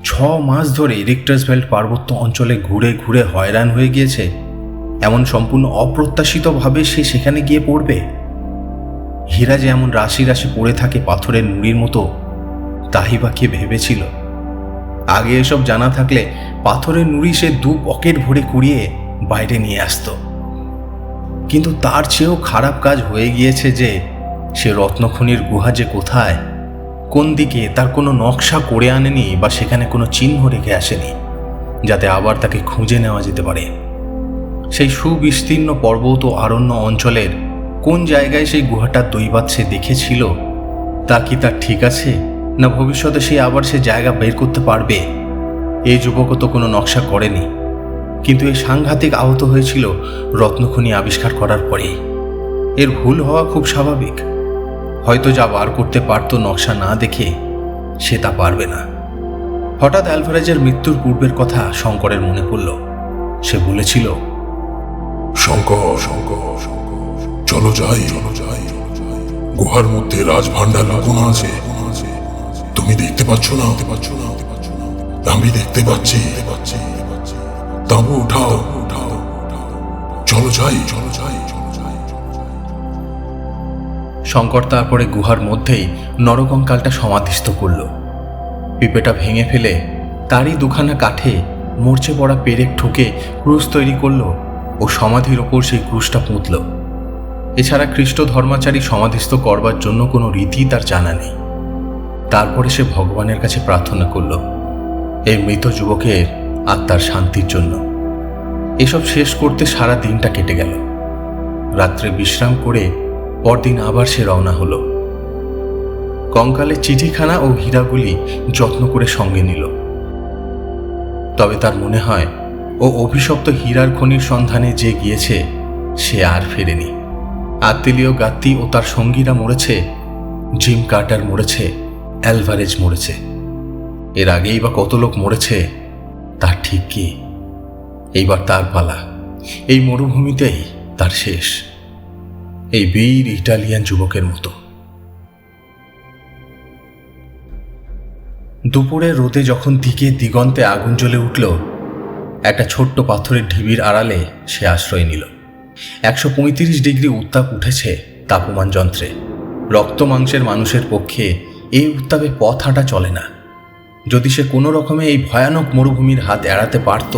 6 মাস ধরে রিক্টার্সভেল্ড পার্বত্য অঞ্চলে ঘুরে ঘুরে হয়রান হয়ে গিয়েছে, এমন সম্পূর্ণ অপ্রত্যাশিতভাবে সে সেখানে গিয়ে পড়বে। হীরা যে এমন রাশি রাশি পড়ে থাকে পাথরের নুড়ির মতো, তাই বা কে ভেবেছিল? আগে এসব জানা থাকলে পাথরের নুড়ি সে 2 পকেট ভরে কুড়িয়ে বাইরে নিয়ে আসতো। কিন্তু তার চেয়েও খারাপ কাজ হয়ে গিয়েছে যে সে রত্নখনির গুহা যে কোথায়, কোন দিকে, তার কোনো নকশা করে আনেনি বা সেখানে কোনো চিহ্ন রেখে আসেনি, যাতে আবার তাকে খুঁজে নেওয়া যেতে পারে। সেই সুবিস্তীর্ণ পর্বত ও আরণ্য অঞ্চলের কোন জায়গায় সেই গুহাটার দৈবাত সে দেখেছিল, তা কি তার ঠিক আছে, না ভবিষ্যতে সে আবার সে জায়গা বের করতে পারবে? এই যুবকও তো কোনো নকশা করেনি, কিন্তু এই সাংঘাতিক আহত হয়েছিল রত্নখনি আবিষ্কার করার পরেই। এর ভুল হওয়া খুব স্বাভাবিক। হয়তো যা বার করতে পারত নকশা না দেখে, সে তা পারবে না। হঠাৎ অ্যালভারেজের মৃত্যুর পূর্বের কথা শঙ্করের মনে পড়ল। সে বলেছিল,
শঙ্কর, চলো যাই, গুহার মধ্যে রাজভান্ডার লুকোনো আছে। তুমি দেখতে পাচ্ছ না? আমি দেখতে পাচ্ছি। তাঁবু উঠাও, চলো যাই।
শঙ্কর তারপরে গুহার মধ্যেই নরকঙ্কালটা সমাধিস্থ করল। পিপেটা ভেঙে ফেলে তারই 2খানা কাঠে মরচে পড়া পেরেক ঠুকে ক্রুশ তৈরি করল ও সমাধির ওপর সেই ক্রুশটা পুঁতল। এছাড়া খ্রিস্ট ধর্মাচারী সমাধিস্থ করবার জন্য কোনো রীতি তার জানা নেই। তারপরে সে ভগবানের কাছে প্রার্থনা করল এই মৃত যুবকের আত্মার শান্তির জন্য। এসব শেষ করতে সারা দিনটা কেটে গেল। রাত্রে বিশ্রাম করে পরদিন আবার সে রওনা হলো। কঙ্কালের চিঠিখানা ও হীরাগুলি যত্ন করে সঙ্গে নিল। তবে তার মনে হয় ও অভিশপ্ত হীরার খনির সন্ধানে যে গিয়েছে সে আর ফেরেনি। আত্তিলিও গাত্তি ও তার সঙ্গীরা মরেছে, জিম কার্টার মরেছে, অ্যালভারেজ মরেছে। এর আগেই বা কত লোক মরেছে তার ঠিক কি? এইবার তার পালা। এই মরুভূমিতেই তার শেষ, এই বীর ইটালিয়ান যুবকের মতো। দুপুরে রোদে যখন দিকে দিগন্তে আগুন জ্বলে উঠল, একটা ছোট্ট পাথরের ঢিবির আড়ালে সে আশ্রয় নিল। 135 ডিগ্রি উত্তাপ উঠেছে তাপমান যন্ত্রে। রক্ত মাংসের মানুষের পক্ষে এই উত্তাপে পথ হাঁটা চলে না। যদি সে কোনো রকমে এই ভয়ানক মরুভূমির হাত এড়াতে পারত,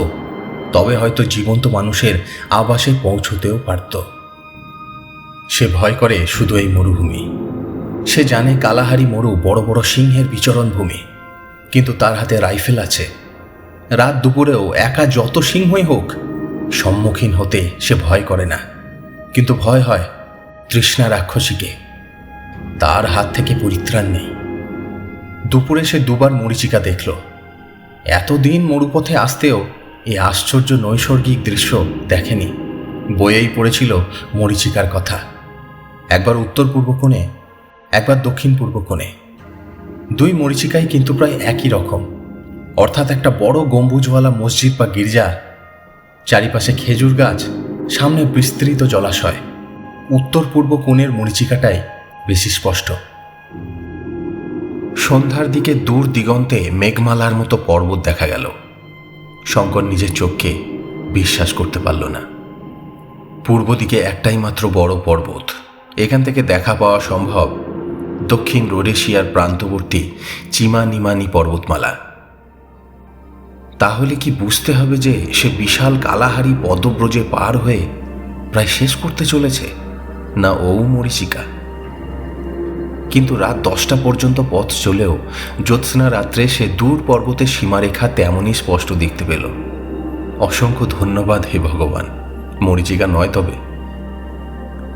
তবে হয়তো জীবন্ত মানুষের আবাসে পৌঁছতেও পারত। সে ভয় করে শুধু এই মরুভূমি। সে জানে কালাহারি মরু বড় বড় সিংহের বিচরণ ভূমি, কিন্তু তার হাতে রাইফেল আছে। রাত দুপুরেও একা যত সিংহই হোক, সম্মুখীন হতে সে ভয় করে না। কিন্তু ভয় হয় তৃষ্ণা রাক্ষসীকে। তার হাত থেকে পরিত্রাণ নেই। দুপুরে সে দুবার মরীচিকা দেখল। এতদিন মরুপথে আসতেও এই আশ্চর্য নৈসর্গিক দৃশ্য দেখেনি। বইয়েই পড়েছিল মরীচিকার কথা। একবার উত্তর পূর্ব কোণে, একবার দক্ষিণ পূর্ব কোণে। দুই মরীচিকাই কিন্তু প্রায় একই রকম, অর্থাৎ একটা বড় গম্বুজওয়ালা মসজিদ বা গির্জা, চারিপাশে খেজুর গাছ, সামনে বিস্তৃত জলাশয়। উত্তর পূর্ব কোণের মরীচিকাটাই বেশি স্পষ্ট। সন্ধ্যার দিকে দূর দিগন্তে মেঘমালার মতো পর্বত দেখা গেল। শঙ্কর নিজের চোখকে বিশ্বাস করতে পারল না। পূর্ব দিকে একটাই মাত্র বড় পর্বত। এখান থেকে দেখা পাওয়া সম্ভব দক্ষিণ রোডেশিয়ার প্রান্তবর্তী চিমানিমানি পর্বতমালা। তাহলে কি বুঝতে হবে যে সে বিশাল কালাহারি পদব্রজে পার হয়ে প্রায় শেষ করতে চলেছে, না ও মরীচিকা? কিন্তু রাত 10টা পর্যন্ত পথ চলেও জ্যোৎস্না রাত্রে সে দূর পর্বতের সীমারেখা তেমনই স্পষ্ট দেখতে পেল। অসংখ্য ধন্যবাদ হে ভগবান, মরীচিকা নয় তবে।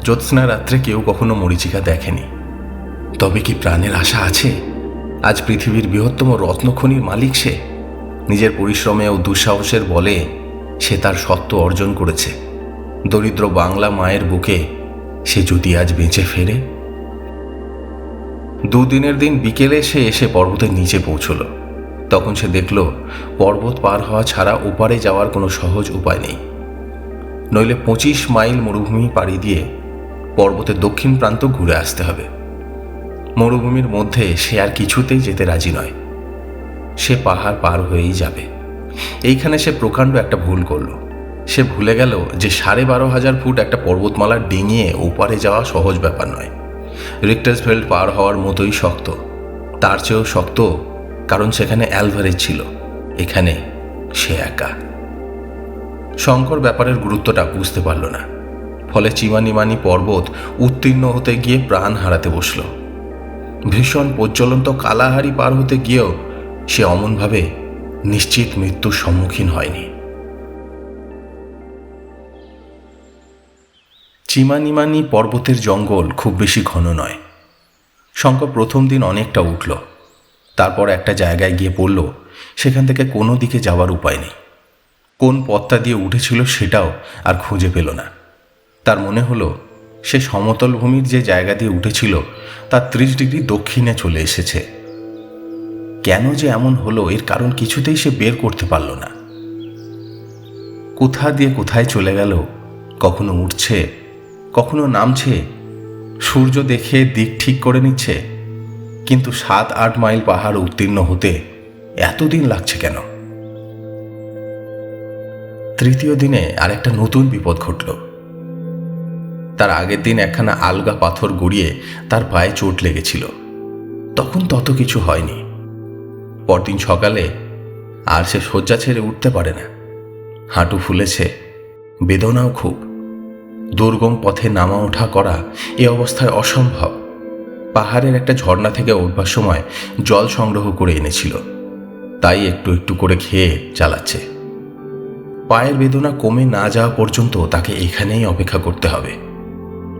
জ্যোৎস্না রাত্রে কেউ কখনো মরীচিকা দেখেনি। তবে কি প্রাণের আশা আছে? আজ পৃথিবীর বৃহত্তম রত্নখনির মালিক সে। নিজের পরিশ্রমে ও দুঃসাহসের বলে সে তার সত্ত্ব অর্জন করেছে। দরিদ্র বাংলা মায়ের বুকে সে যদি আজ বেঁচে ফেরে। দুদিনের দিন বিকেলে সে এসে পর্বতের নিচে পৌঁছল। তখন সে দেখল পর্বত পার হওয়া ছাড়া ওপারে যাওয়ার কোনো সহজ উপায় নেই। নইলে 25 মাইল মরুভূমি পাড়ি দিয়ে পর্বতের দক্ষিণ প্রান্ত ঘুরে আসতে হবে। মরুভূমির মধ্যে সে আর কিছুতেই যেতে রাজি নয়। সে পাহাড় পার হয়েই যাবে। এইখানে সে প্রকাণ্ড একটা ভুল করল। সে ভুলে গেল যে 12,500 ফুট একটা পর্বতমালা ডিঙিয়ে ওপারে যাওয়া সহজ ব্যাপার নয়। রিক্টার্সফেল্ড পার হওয়ার মতোই শক্ত, তার চেয়েও শক্ত, কারণ সেখানে অ্যালভারেজ ছিল, এখানে সে একা। শঙ্কর ব্যাপারের গুরুত্বটা বুঝতে পারল না। ফলে চিমানিমানি পর্বত উত্তীর্ণ হতে গিয়ে প্রাণ হারাতে বসল। ভীষণ প্রজ্বলন্ত কালাহারি পার হতে গিয়েও সে অমনভাবে নিশ্চিত মৃত্যুর সম্মুখীন হয়নি। চিমানিমানি পর্বতের জঙ্গল খুব বেশি ঘন নয়। শঙ্কর প্রথম দিন অনেকটা উঠল, তারপর একটা জায়গায় গিয়ে পড়ল সেখান থেকে কোনো দিকে যাওয়ার উপায় নেই। কোন পথটা দিয়ে উঠেছিল সেটাও আর খুঁজে পেল না। তার মনে হলো সে সমতল ভূমির যে জায়গা দিয়ে উঠেছিল তার 30 ডিগ্রি দক্ষিণে চলে এসেছে। কেন যে এমন হলো এর কারণ কিছুতেই সে বের করতে পারল না। কোথা দিয়ে কোথায় চলে গেল, কখনো উঠছে, কখনো নামছে, সূর্য দেখে দিক ঠিক করে নিচ্ছে, কিন্তু 7-8 মাইল পাহাড় উত্তীর্ণ হতে এতদিন লাগছে কেন? তৃতীয় দিনে আরেকটা নতুন বিপদ ঘটল। তার আগের দিন একখানা আলগা পাথর গড়িয়ে তার পায়ে চোট লেগেছিল। তখন তত কিছু হয়নি। পরদিন সকালে আর সে শয্যা ছেড়ে উঠতে পারে না। হাঁটু ফুলেছে, বেদনাও খুব। দুর্গম পথে নামা ওঠা করা এ অবস্থায় অসম্ভব। পাহাড়ের একটা ঝর্ণা থেকে উঠবার সময় জল সংগ্রহ করে এনেছিল, তাই একটু একটু করে খেয়ে চালাচ্ছে। পায়ের বেদনা কমে না যাওয়া পর্যন্ত তাকে এখানেই অপেক্ষা করতে হবে।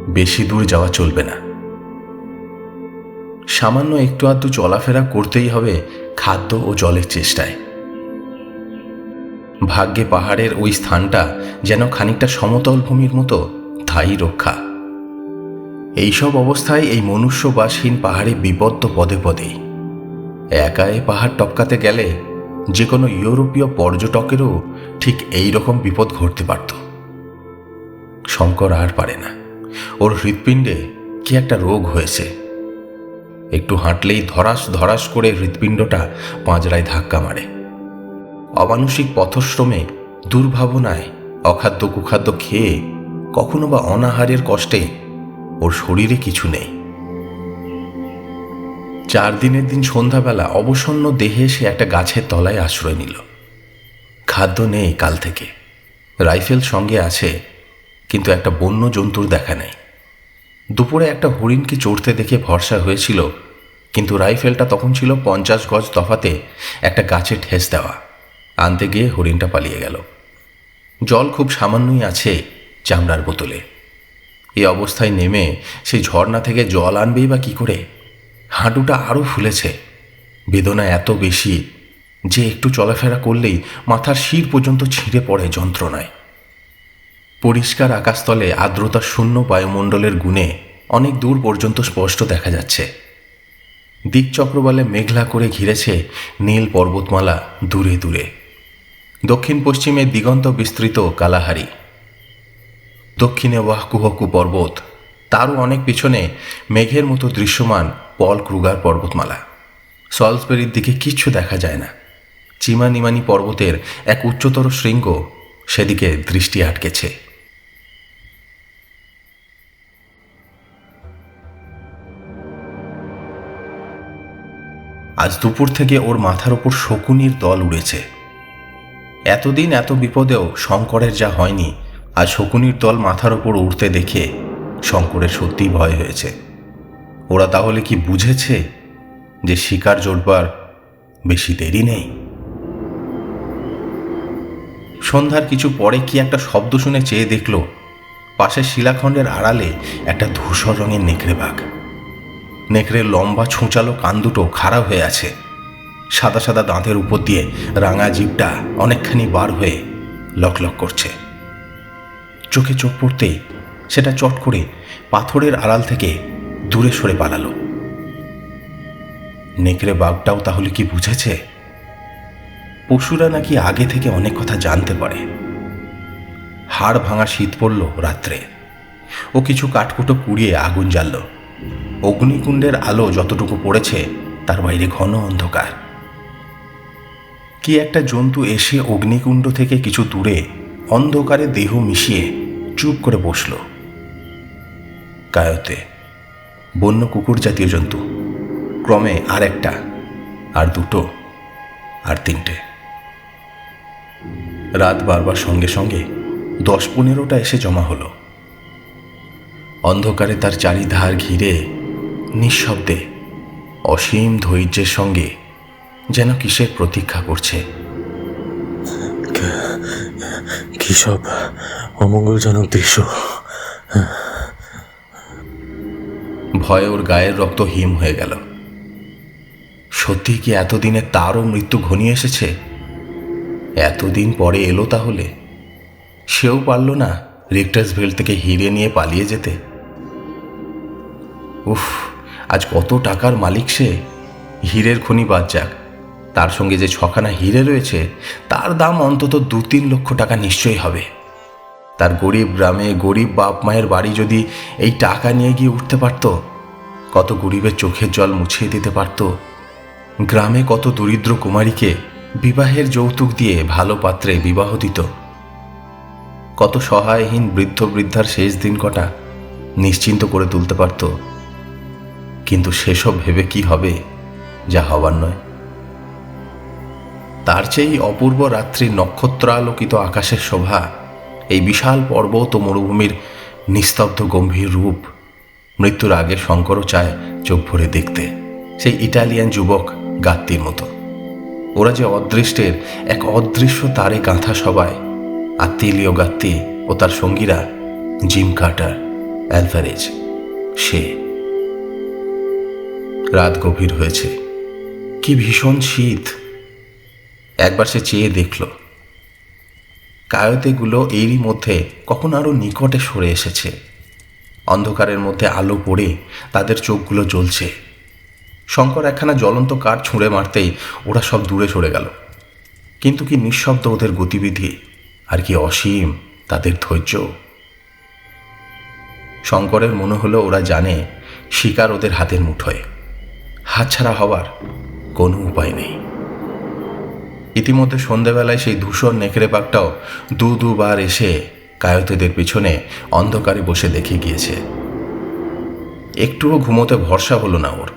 বেশি দূর যাওয়া চলবে না। সামান্য একটু আধটু চলাফেরা করতেই হবে খাদ্য ও জলের চেষ্টায়। ভাগ্যে পাহাড়ের ওই স্থানটা যেন খানিকটা সমতল ভূমির মতো, তাই রক্ষা। এইসব অবস্থায় এই মনুষ্যবাসহীন পাহাড়ে বিপদ পদে পদেই। একা এ পাহাড় টপকাতে গেলে যে কোনো ইউরোপীয় পর্যটকেরও ঠিক এই রকম বিপদ ঘটতে পারত। শঙ্কর আর পারে না। ওর হৃৎপিণ্ডে কি একটা রোগ হয়েছে। একটু হাঁটলেই ধরাস ধরাস করে হৃৎপিণ্ডটা পাঁজরায় ধাক্কা মারে। অমানুষিক পথশ্রমে দুর্ভাবনায় অখাদ্য কুখাদ্য খেয়ে কখনো বা অনাহারের কষ্টে ওর শরীরে কিছু নেই। 4 দিনের দিন সন্ধ্যাবেলা অবসন্ন দেহে সে একটা গাছের তলায় আশ্রয় নিল। খাদ্য নেই কাল থেকে, রাইফেল সঙ্গে আছে, কিন্তু একটা বন্য জন্তুর দেখা নেই। দুপুরে একটা হরিণকে চড়তে দেখে ভরসা হয়েছিল, কিন্তু রাইফেলটা তখন ছিল 50 গজ তফাতে একটা গাছে ঠেস দেওয়া। আনতে গিয়ে হরিণটা পালিয়ে গেল। জল খুব সামান্যই আছে চামড়ার বোতলে। এই অবস্থায় নেমে সেই ঝর্ণা থেকে জল আনবেই বা কী করে? হাঁটুটা আরও ফুলেছে। বেদনা এত বেশি যে একটু চলাফেরা করলেই মাথার শির পর্যন্ত ছিঁড়ে পড়ে যন্ত্রণায়। পরিষ্কার আকাশতলে আর্দ্রতা শূন্য বায়ুমণ্ডলের গুণে অনেক দূর পর্যন্ত স্পষ্ট দেখা যাচ্ছে। দিকচক্রবালে মেঘলা করে ঘিরেছে নীল পর্বতমালা দূরে দূরে। দক্ষিণ পশ্চিমে দিগন্ত বিস্তৃত কালাহারি, দক্ষিণে ওয়াহকুহকু পর্বত, তারও অনেক পিছনে মেঘের মতো দৃশ্যমান পল ক্রুগার পর্বতমালা। সলসবেরির দিকে কিচ্ছু দেখা যায় না। চিমানিমানি পর্বতের এক উচ্চতর শৃঙ্গ সেদিকে দৃষ্টি আটকেছে। আজ দুপুর থেকে ওর মাথার ওপর শকুনির দল উড়েছে। এতদিন এত বিপদেও শঙ্করের যা হয়নি, আজ শকুনির দল মাথার ওপর উড়তে দেখে শঙ্করের সত্যিই ভয় হয়েছে। ওরা তাহলে কি বুঝেছে যে শিকার জোটবার বেশি দেরি নেই? সন্ধ্যার কিছু পরে কি একটা শব্দ শুনে চেয়ে দেখল পাশের শিলাখণ্ডের আড়ালে একটা ধূসর রঙের নেকড়ে বাঘ। নেকড়ের লম্বা ছুঁচালো কান দুটো খাড়া হয়ে আছে। সাদা সাদা দাঁতের উপর দিয়ে রাঙা জিভটা অনেকখানি বার হয়ে লকলক করছে। চোখে চোখ পড়তেই সেটা চট করে পাথরের আড়াল থেকে দূরে সরে পালালো। নেকড়ে বাঘটাও তাহলে কি বুঝেছে? পশুরা নাকি আগে থেকে অনেক কথা জানতে পারে। হাড় ভাঙা শীত পড়ল রাত্রে। ও কিছু কাঠকুটো পুড়িয়ে আগুন জ্বালল। অগ্নিকুণ্ডের আলো যতটুকু পড়েছে তার বাইরে ঘন অন্ধকার। কি একটা জন্তু এসে অগ্নিকুণ্ড থেকে কিছু দূরে অন্ধকারে দেহ মিশিয়ে চুপ করে বসল। কায়তে, বন্য কুকুর জাতীয় জন্তু। ক্রমে আর একটা, আর দুটো, আর তিনটে। রাত বাড়বার সঙ্গে সঙ্গে 10-15টা এসে জমা হলো। অন্ধকারে তার চারিধার ঘিরে নিঃশব্দে অসীম ধৈর্যের সঙ্গে যেন কিসের প্রতীক্ষা করছে।
কি সব অমঙ্গলজনক দৃশ্য!
ভয়ে ওর গায়ের রক্ত হিম হয়ে গেল। সত্যি কি এতদিনে তারও মৃত্যু ঘনিয়ে এসেছে? এতদিন পরে এলো তাহলে? সেও পারল না রিক্টার্সভিল থেকে হিরে নিয়ে পালিয়ে যেতে। উফ, আজ কত টাকার মালিক সে! হীরের খনি বাদ যাক, তার সঙ্গে যে 6খানা হিরে রয়েছে তার দাম অন্তত 2-3 লক্ষ টাকা নিশ্চয়ই হবে। তার গরিব গ্রামে গরিব বাপ মায়ের বাড়ি যদি এই টাকা নিয়ে গিয়ে উঠতে পারত, কত গরিবের চোখের জল মুছিয়ে দিতে পারত। গ্রামে কত দরিদ্র কুমারীকে বিবাহের যৌতুক দিয়ে ভালো পাত্রে বিবাহ দিত। কত সহায়হীন বৃদ্ধ বৃদ্ধার শেষ দিন কটা নিশ্চিন্ত করে তুলতে পারত। কিন্তু সেসব ভেবে কি হবে যা হবার নয়? তার চেয়ে অপূর্ব রাত্রি নক্ষত্রালোকিত আকাশের শোভা, এই বিশাল পর্বত ও মরুভূমির নিস্তব্ধ গম্ভীর রূপ, মৃত্যুর আগে শঙ্করও চায় চোখ ভরে দেখতে সেই ইটালিয়ান যুবক গাত্তির মতো। ওরা যে অদৃষ্টের এক অদৃশ্য তারে গাঁথা সবাই, আত্মীয় গাত্তি ও তার সঙ্গীরা জিম কার্টার, অ্যালভারেজ। সে রাত গভীর হয়েছে, কি ভীষণ শীত। একবার সে চেয়ে দেখল কায়তেগুলো এরই মধ্যে কখন আরো নিকটে সরে এসেছে। অন্ধকারের মধ্যে আলো পড়ে তাদের চোখগুলো জ্বলছে। শঙ্কর একখানা জ্বলন্ত কাঠ ছুঁড়ে মারতেই ওরা সব দূরে সরে গেল। কিন্তু কি নিঃশব্দ ওদের গতিবিধি, আর কি অসীম তাদের ধৈর্য! শঙ্করের মনে হলো ওরা জানে শিকার ওদের হাতের মুঠোয়, হাতছাড়া হওয়ার কোনো উপায় নেই। ইতিমধ্যে সন্ধেবেলায় সেই ধূসর নেকড়ে বাঘটাও দুবার এসে কায়তেদের পিছনে অন্ধকারে বসে দেখে গিয়েছে। একটুও ঘুমোতে ভরসা হলো না ওর।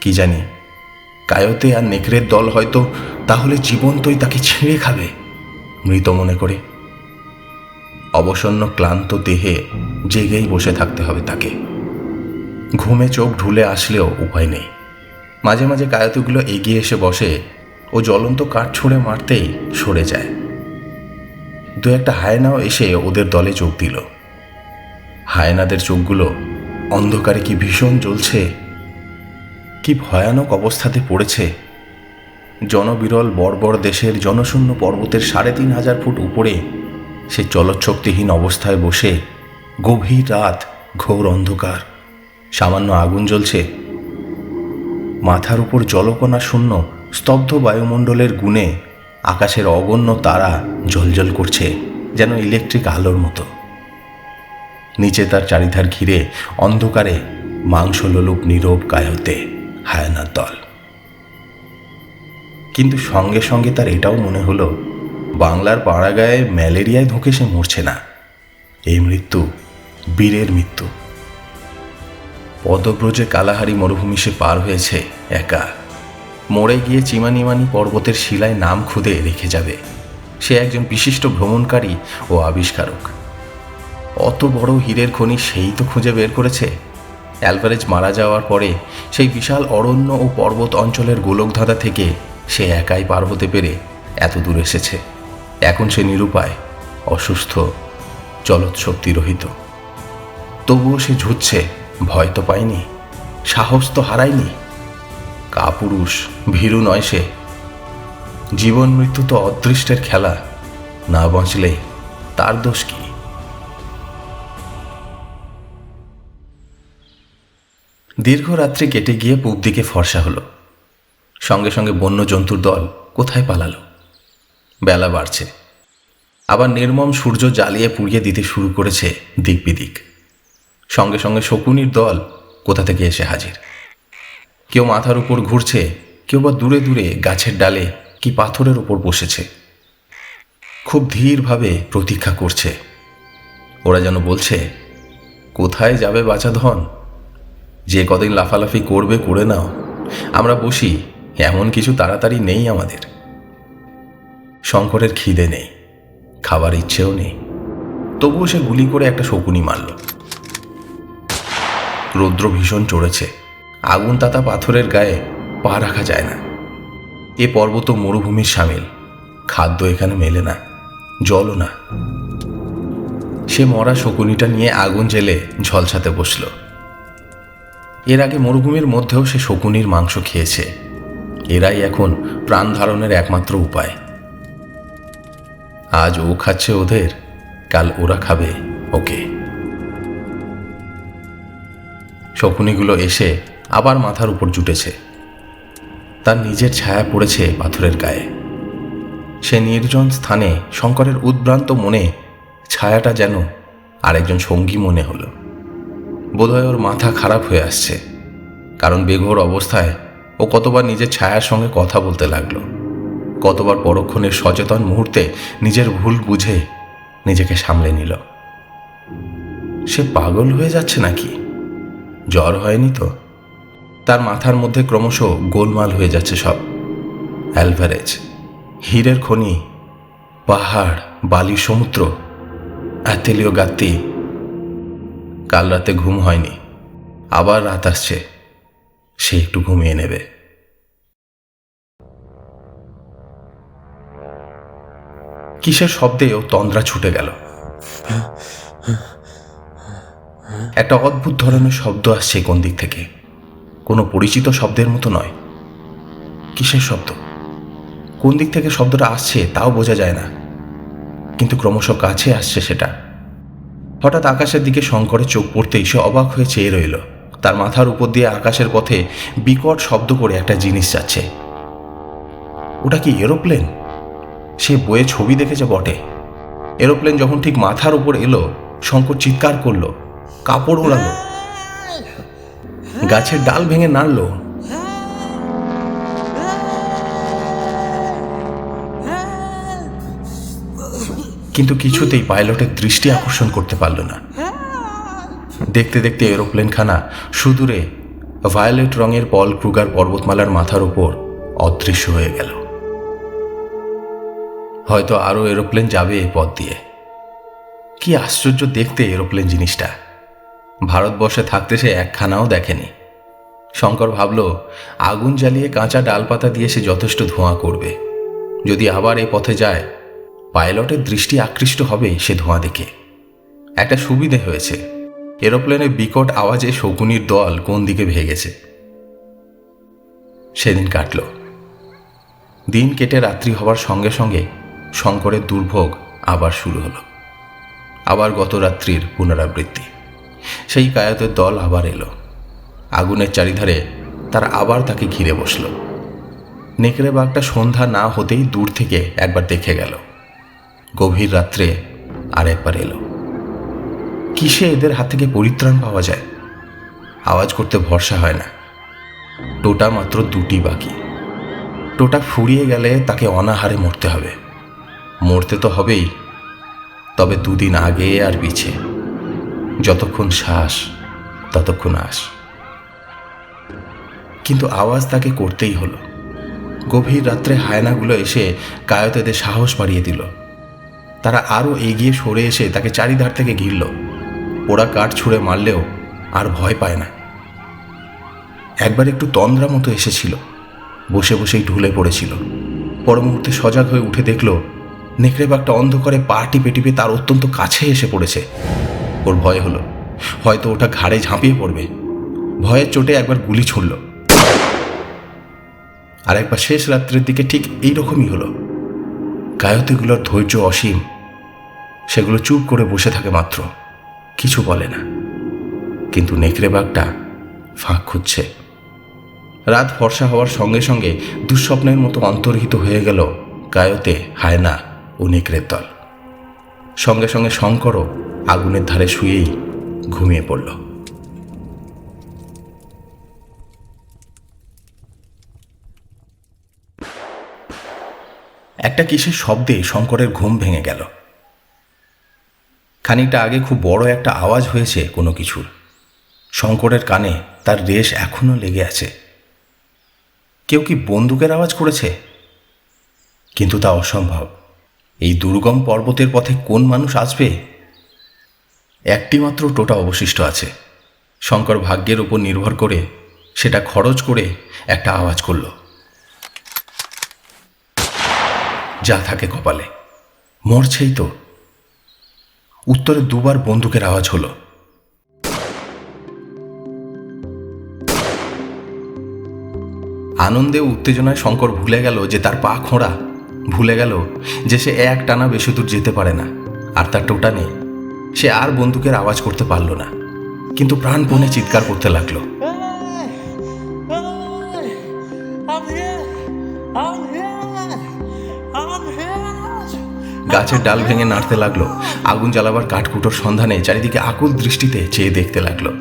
কি জানি কায়তে আর নেকড়ের দল হয়তো তাহলে জীবন্তই তাকে ছিঁড়ে খাবে মৃত মনে করে। অবসন্ন ক্লান্ত দেহে জেগেই বসে থাকতে হবে তাকে। ঘুমে চোখ ঢুলে আসলেও উপায় নেই। মাঝে মাঝে কায়তগুলো এগিয়ে এসে বসে, ও জ্বলন্ত কাঠ ছুঁড়ে মারতেই সরে যায়। দু একটা হায়নাও এসে ওদের দলে যোগ দিল। হায়নাদের চোখগুলো অন্ধকারে কি ভীষণ জ্বলছে, কি ভয়ানক অবস্থাতে পড়েছে। জনবিরল বর্বর দেশের জনশূন্য পর্বতের ৩৫০০ ফুট উপরে সে চলচ্ছক্তিহীন অবস্থায় বসে, গভীর রাত, ঘোর অন্ধকার, সামান্য আগুন জ্বলছে। মাথার উপর জলকণা শূন্য স্তব্ধ বায়ুমণ্ডলের গুণে আকাশের অগণ্য তারা জ্বলজ্বল করছে যেন ইলেকট্রিক আলোর মতো। নিচে তার চারিধার ঘিরে অন্ধকারে মাংসলোলুপ নীরব কায়তে হায়ানার দল। কিন্তু সঙ্গে সঙ্গে তার এটাও মনে হলো, বাংলার পাড়াগায়ে ম্যালেরিয়ায় ধুঁকে সে মরছে না। এই মৃত্যু বীরের মৃত্যু। পদব্রজে কালাহারি মরুভূমি সে পার হয়েছে একা। মরে গিয়ে চিমানিমানি পর্বতের শিলায় নাম খুদে রেখে যাবে। সে একজন বিশিষ্ট ভ্রমণকারী ও আবিষ্কারক। অত বড় হীরের খনি সেই তো খুঁজে বের করেছে। অ্যালভারেজ মারা যাওয়ার পরে সেই বিশাল অরণ্য ও পর্বত অঞ্চলের গোলকধাঁধা থেকে সে একাই পার হতে পেরে এত দূর এসেছে। এখন সে নিরুপায়, অসুস্থ, চলৎশক্তিরহিত। তবুও সে ঝুঁকছে। ভয় তো পায়নি, সাহস তো হারায়নি। কাপুরুষ, ভীরু নয় সে। জীবন মৃত্যু তো অদৃষ্টের খেলা, না বাঁচলে তার দোষ কি? দীর্ঘ রাত্রি কেটে গিয়ে পূব দিকে ফর্সা হলো। সঙ্গে সঙ্গে বন্য জন্তুর দল কোথায় পালালো? বেলা বাড়ছে, আবার নির্মম সূর্য জ্বালিয়ে পুড়িয়ে দিতে শুরু করেছে দিক বিদিক। সঙ্গে সঙ্গে শকুনির দল কোথা থেকে এসে হাজির। কেউ মাথার উপর ঘুরছে, কেউ বা দূরে দূরে গাছের ডালে কি পাথরের উপর বসেছে। খুব ধীরভাবে প্রতীক্ষা করছে। ওরা যেন বলছে, কোথায় যাবে বাছা ধন? যে কদিন লাফালাফি করবে করে নাও, আমরা বসি, এমন কিছু তাড়াতাড়ি নেই আমাদের। শঙ্করের খিদে নেই, খাবার ইচ্ছেও নেই, তবুও সে গুলি করে একটা শকুনি মারল। রৌদ্র ভীষণ চড়েছে, আগুন তাতা পাথরের গায়ে পা রাখা যায় না। এ পর্বত মরুভূমির সামিল, খাদ্য এখানে মেলে না, জলও না। সে মরা শকুনিটা নিয়ে আগুন জেলে ঝলসাতে বসল। এর আগে মরুভূমির মধ্যেও সে শকুনির মাংস খেয়েছে। এরাই এখন প্রাণ ধারণের একমাত্র উপায়। আজ ও খাচ্ছে ওদের, কাল ওরা খাবে ওকে। শকুনিগুলো এসে আবার মাথার উপর জুটেছে। তার নিজের ছায়া পড়েছে পাথরের গায়ে। সে নির্জন স্থানে শঙ্করের উদ্ভ্রান্ত মনে ছায়াটা যেন আরেকজন সঙ্গী মনে হলো। বোধহয় ওর মাথা খারাপ হয়ে আসছে, কারণ বেঘোর অবস্থায় ও কতবার নিজের ছায়ার সঙ্গে কথা বলতে লাগলো। কতবার পরক্ষণের সচেতন মুহূর্তে নিজের ভুল বুঝে নিজেকে সামলে নিল। সে পাগল হয়ে যাচ্ছে নাকি? জ্বর হয়নি তো? তার মাথার মধ্যে ক্রমশ গোলমাল হয়ে যাচ্ছে সব। অ্যালভারেজ, হীরের খনি, পাহাড়, বালি, সমুদ্র, অ্যাথেলীয় গাত্তি। কাল রাতে ঘুম হয়নি, আবার রাত আসছে, সে একটু ঘুমিয়ে নেবে। কিসের শব্দে ও তন্দ্রা ছুটে গেল। একটা অদ্ভুত ধরনের শব্দ আসছে কোন দিক থেকে, কোনো পরিচিত শব্দের মতো নয়। কিসের শব্দ? কোন দিক থেকে শব্দটা আসছে তাও বোঝা যায় না, কিন্তু ক্রমশ কাছে আসছে সেটা। হঠাৎ আকাশের দিকে শঙ্করের চোখ পড়তেই সে অবাক হয়ে চেয়ে রইল। তার মাথার উপর দিয়ে আকাশের পথে বিকট শব্দ করে একটা জিনিস যাচ্ছে। ওটা কি এরোপ্লেন? সে বইয়ে ছবি দেখেছে বটে। এরোপ্লেন যখন ঠিক মাথার উপর এলো, শঙ্কর চিৎকার করলো, কাপড় ওড়ালো, গাছের ডাল ভেঙে নাড়ল। কিন্তু কিছুতেই পাইলটের দৃষ্টি আকর্ষণ করতে পারল না। দেখতে দেখতে এরোপ্লেনখানা সুদূরে ভায়োলেট রঙের পল ক্রুগার পর্বতমালার মাথার উপর অদৃশ্য হয়ে গেল। হয়তো আরও এরোপ্লেন যাবে এই পথ দিয়ে। কি আশ্চর্য দেখতে এরোপ্লেন জিনিসটা! ভারতবর্ষে থাকতে সে একখানাও দেখেনি। শঙ্কর ভাবল, আগুন জ্বালিয়ে কাঁচা ডালপাতা দিয়ে সে যথেষ্ট ধোঁয়া করবে। যদি আবার এই পথে যায়, পাইলটের দৃষ্টি আকৃষ্ট হবে সে ধোঁয়া দেখে। একটা সুবিধে হয়েছে, এরোপ্লেনের বিকট আওয়াজে শকুনির দল কোন দিকে ভেগেছে। সেদিন কাটল। দিন কেটে রাত্রি হবার সঙ্গে সঙ্গে শঙ্করের দুর্ভোগ আবার শুরু হলো। আবার গত রাত্রির পুনরাবৃত্তি। সেই কায়তের দল আবার এলো। আগুনের চারিধারে তারা আবার তাকে ঘিরে বসল। নেকড়ে বাঘটা সন্ধ্যা না হতেই দূর থেকে একবার দেখে গেল। গভীর রাত্রে আর একবার এলো। কিসে এদের হাত থেকে পরিত্রাণ পাওয়া যায়? আওয়াজ করতে ভরসা হয় না। টোটা মাত্র দুটি বাকি। টোটা ফুরিয়ে গেলে তাকে অনাহারে মরতে হবে। মরতে তো হবেই, তবে দুদিন আগে আর পিছে। যতক্ষণ শ্বাস ততক্ষণ আস। কিন্তু আওয়াজ তাকে করতেই হলো। গভীর রাত্রে হায়নাগুলো এসে কায়তেদের সাহস বাড়িয়ে দিল। তারা আরও এগিয়ে সরে এসে তাকে চারিধার থেকে ঘিরল। ওরা কাঠ ছুঁড়ে মারলেও আর ভয় পায় না। একবার একটু তন্দ্রা মতো এসেছিল, বসে বসেই ঢুলে পড়েছিল। পর মুহূর্তে সজাগ হয়ে উঠে দেখল নেকড়ে বাঘটা অন্ধকারে পা টিপে টিপে তার অত্যন্ত কাছে এসে পড়েছে। ওর ভয় হলো হয়তো ওটা ঘাড়ে ঝাঁপিয়ে পড়বে। ভয়ের চোটে একবার গুলি ছুড়ল। আর একবার শেষ রাত্রের দিকে ঠিক এইরকমই হলো। কায়তিগুলোর ধৈর্য অসীম। সেগুলো চুপ করে বসে থাকে মাত্র, কিছু বলে না। কিন্তু নেকড়ে বাঘটা ফাঁক খুঁজছে। রাত ফর্সা হওয়ার সঙ্গে সঙ্গে দুঃস্বপ্নের মতো অন্তর্হিত হয়ে গেল কায়তে, হায়না ও নেকড়ের দল। সঙ্গে সঙ্গে শঙ্করও আগুনের ধারে শুয়েই ঘুমিয়ে পড়ল। একটা কিসের শব্দে শঙ্করের ঘুম ভেঙে গেল। খানিকটা আগে খুব বড় একটা আওয়াজ হয়েছে কোনো কিছুর। শঙ্করের কানে তার রেশ এখনো লেগে আছে। কেউ কি বন্দুকের আওয়াজ করেছে? কিন্তু তা অসম্ভব। এই দুর্গম পর্বতের পথে কোন মানুষ আসবে? একটি মাত্র টোটা অবশিষ্ট আছে। শঙ্কর ভাগ্যের উপর নির্ভর করে সেটা খরচ করে একটা আওয়াজ করল। যা থাকে কপালে, মরছেই তো। উত্তরে দুবার বন্দুকের আওয়াজ হলো। আনন্দে উত্তেজনায় শঙ্কর ভুলে গেল যে তার পা খোঁড়া, ভুলে গেল যে সে এক টানা বেশি দূর যেতে পারে না, আর তার টোটা নেই। সে আর বন্দুকের আওয়াজ করতে পারল না, কিন্তু প্রাণপণে চিৎকার করতে লাগলো। গাছের ডাল ভেঙে নাড়তে লাগলো। আগুন জ্বালাবার কাঠকুটোর সন্ধানে চারিদিকে আকুল দৃষ্টিতে চেয়ে দেখতে লাগলো।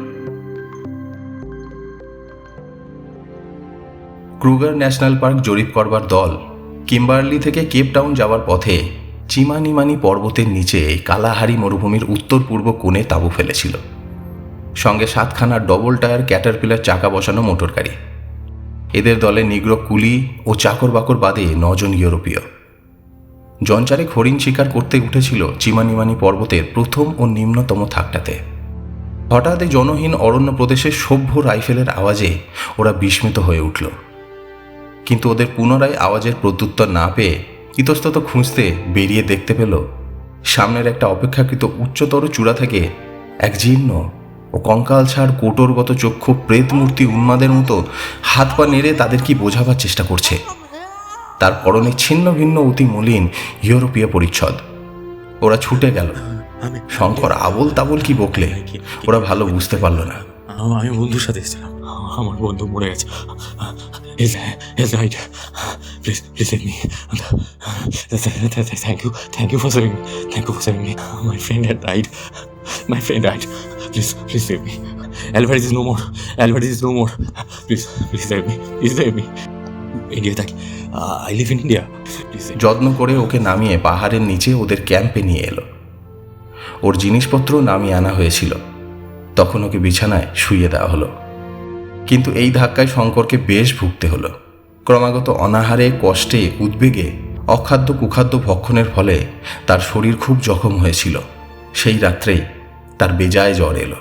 ক্রুগার ন্যাশনাল পার্ক জরিপ করবার দল কিম্বার্লি থেকে কেপ টাউন যাওয়ার পথে চিমানিমানি পর্বতের নিচে কালাহারি মরুভূমির উত্তর পূর্ব কোণে তাঁবু ফেলেছিল। সঙ্গে 7খানা ডবল টায়ার ক্যাটারপিলার চাকা বসানো মোটর গাড়ি। এদের দলে নিগ্রো কুলি ও চাকর বাকর বাদে 9 জন ইউরোপীয়। জনচারেক হরিণ শিকার করতে উঠেছিল চিমানিমানি পর্বতের প্রথম ও নিম্নতম থাকটাতে। হঠাৎ এই জনহীন অরণ্য প্রদেশের সভ্য রাইফেলের আওয়াজে ওরা বিস্মিত হয়ে উঠল। কিন্তু ওদের পুনরায় আওয়াজের প্রত্যুত্তর না পেয়ে ইতস্তত খুঁজতে বেরিয়ে দেখতে পেল সামনের একটা অপেক্ষাকৃত উচ্চতর চূড়া থেকে এক জীর্ণ ও কঙ্কাল ছাড় কোটরগত চক্ষু প্রেত মূর্তি উন্মাদের মতো হাত পা নেড়ে তাদের কি বোঝাবার চেষ্টা করছে। তার পরনে ছিন্ন ভিন্ন অতি মলিন ইউরোপীয় পরিচ্ছদ। ওরা ছুটে গেল। শঙ্কর আবল তাবল কি বকলে ওরা ভালো বুঝতে পারল না।
আমি বন্ধুর সাথে এসেছিলাম, আমার বন্ধু মরে গেছে। Please let me. Thank you for saving me. Thank you for saving me. My friend had died. Please save me. Alvarez is no more. Please save me. India থাকি, আই লিভ ইন ইন্ডিয়া।
যত্ন করে ওকে নামিয়ে পাহাড়ের নিচে ওদের ক্যাম্পে নিয়ে এলো। ওর জিনিসপত্র নামিয়ে আনা হয়েছিল। তখন ওকে বিছানায় শুইয়ে দেওয়া হলো। কিন্তু এই ধাক্কায় শঙ্করকে বেশ ভুগতে হলো। ক্রমাগত অনাহারে, কষ্টে, উদ্বেগে, অখাদ্য কুখাদ্য ভক্ষণের ফলে তার শরীর খুব জখম হয়েছিল। সেই রাত্রেই তার বেজায় জ্বর এলো।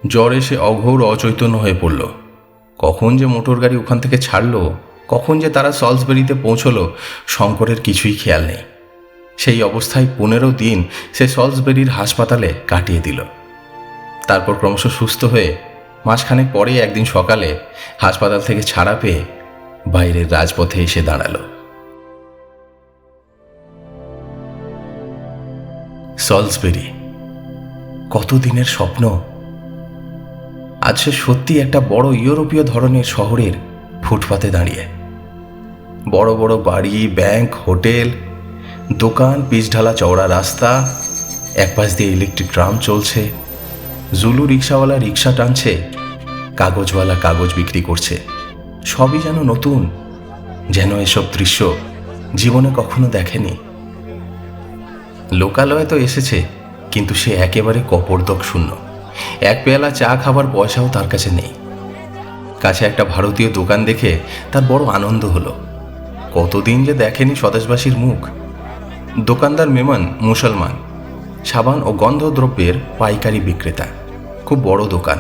জ্বর এসে অঘোর অচৈতন্য হয়ে পড়ল। কখন যে মোটর গাড়ি ওখান থেকে ছাড়লো, কখন যে তারা সলসবেরিতে পৌঁছলো, শঙ্করের কিছুই খেয়াল নেই। সেই অবস্থায় 15 দিন সে সলসবেরির হাসপাতালে কাটিয়ে দিল। তারপর ক্রমশ সুস্থ হয়ে মাসখানেক পরে একদিন সকালে হাসপাতাল থেকে ছাড়া পেয়ে বাইরের রাজপথে এসে দাঁড়ালো। সলসবেরি, কতদিনের স্বপ্ন। আজ সে সত্যি একটা বড় ইউরোপীয় ধরনের শহরের ফুটপাতে দাঁড়িয়ে। বড় বড় বাড়ি, ব্যাংক, হোটেল, দোকান, পিচঢালা চওড়া রাস্তা, একপাশ দিয়ে ইলেকট্রিক ট্রাম চলছে, জুলু রিক্সাওয়ালা রিক্সা টানছে, কাগজওয়ালা কাগজ বিক্রি করছে। সবই যেন নতুন, যেন এসব দৃশ্য জীবনে কখনো দেখেনি। লোকালয়ে তো এসেছে, কিন্তু সে একেবারে কপর্দক শূন্য। এক পেয়ালা চা খাবার পয়সাও তার কাছে নেই। কাছে একটা ভারতীয় দোকান দেখে তার বড় আনন্দ হলো। কতদিন যে দেখেনি স্বদেশবাসীর মুখ। দোকানদার মেমন মুসলমান, সাবান ও গন্ধদ্রব্যের পাইকারি বিক্রেতা। খুব বড় দোকান।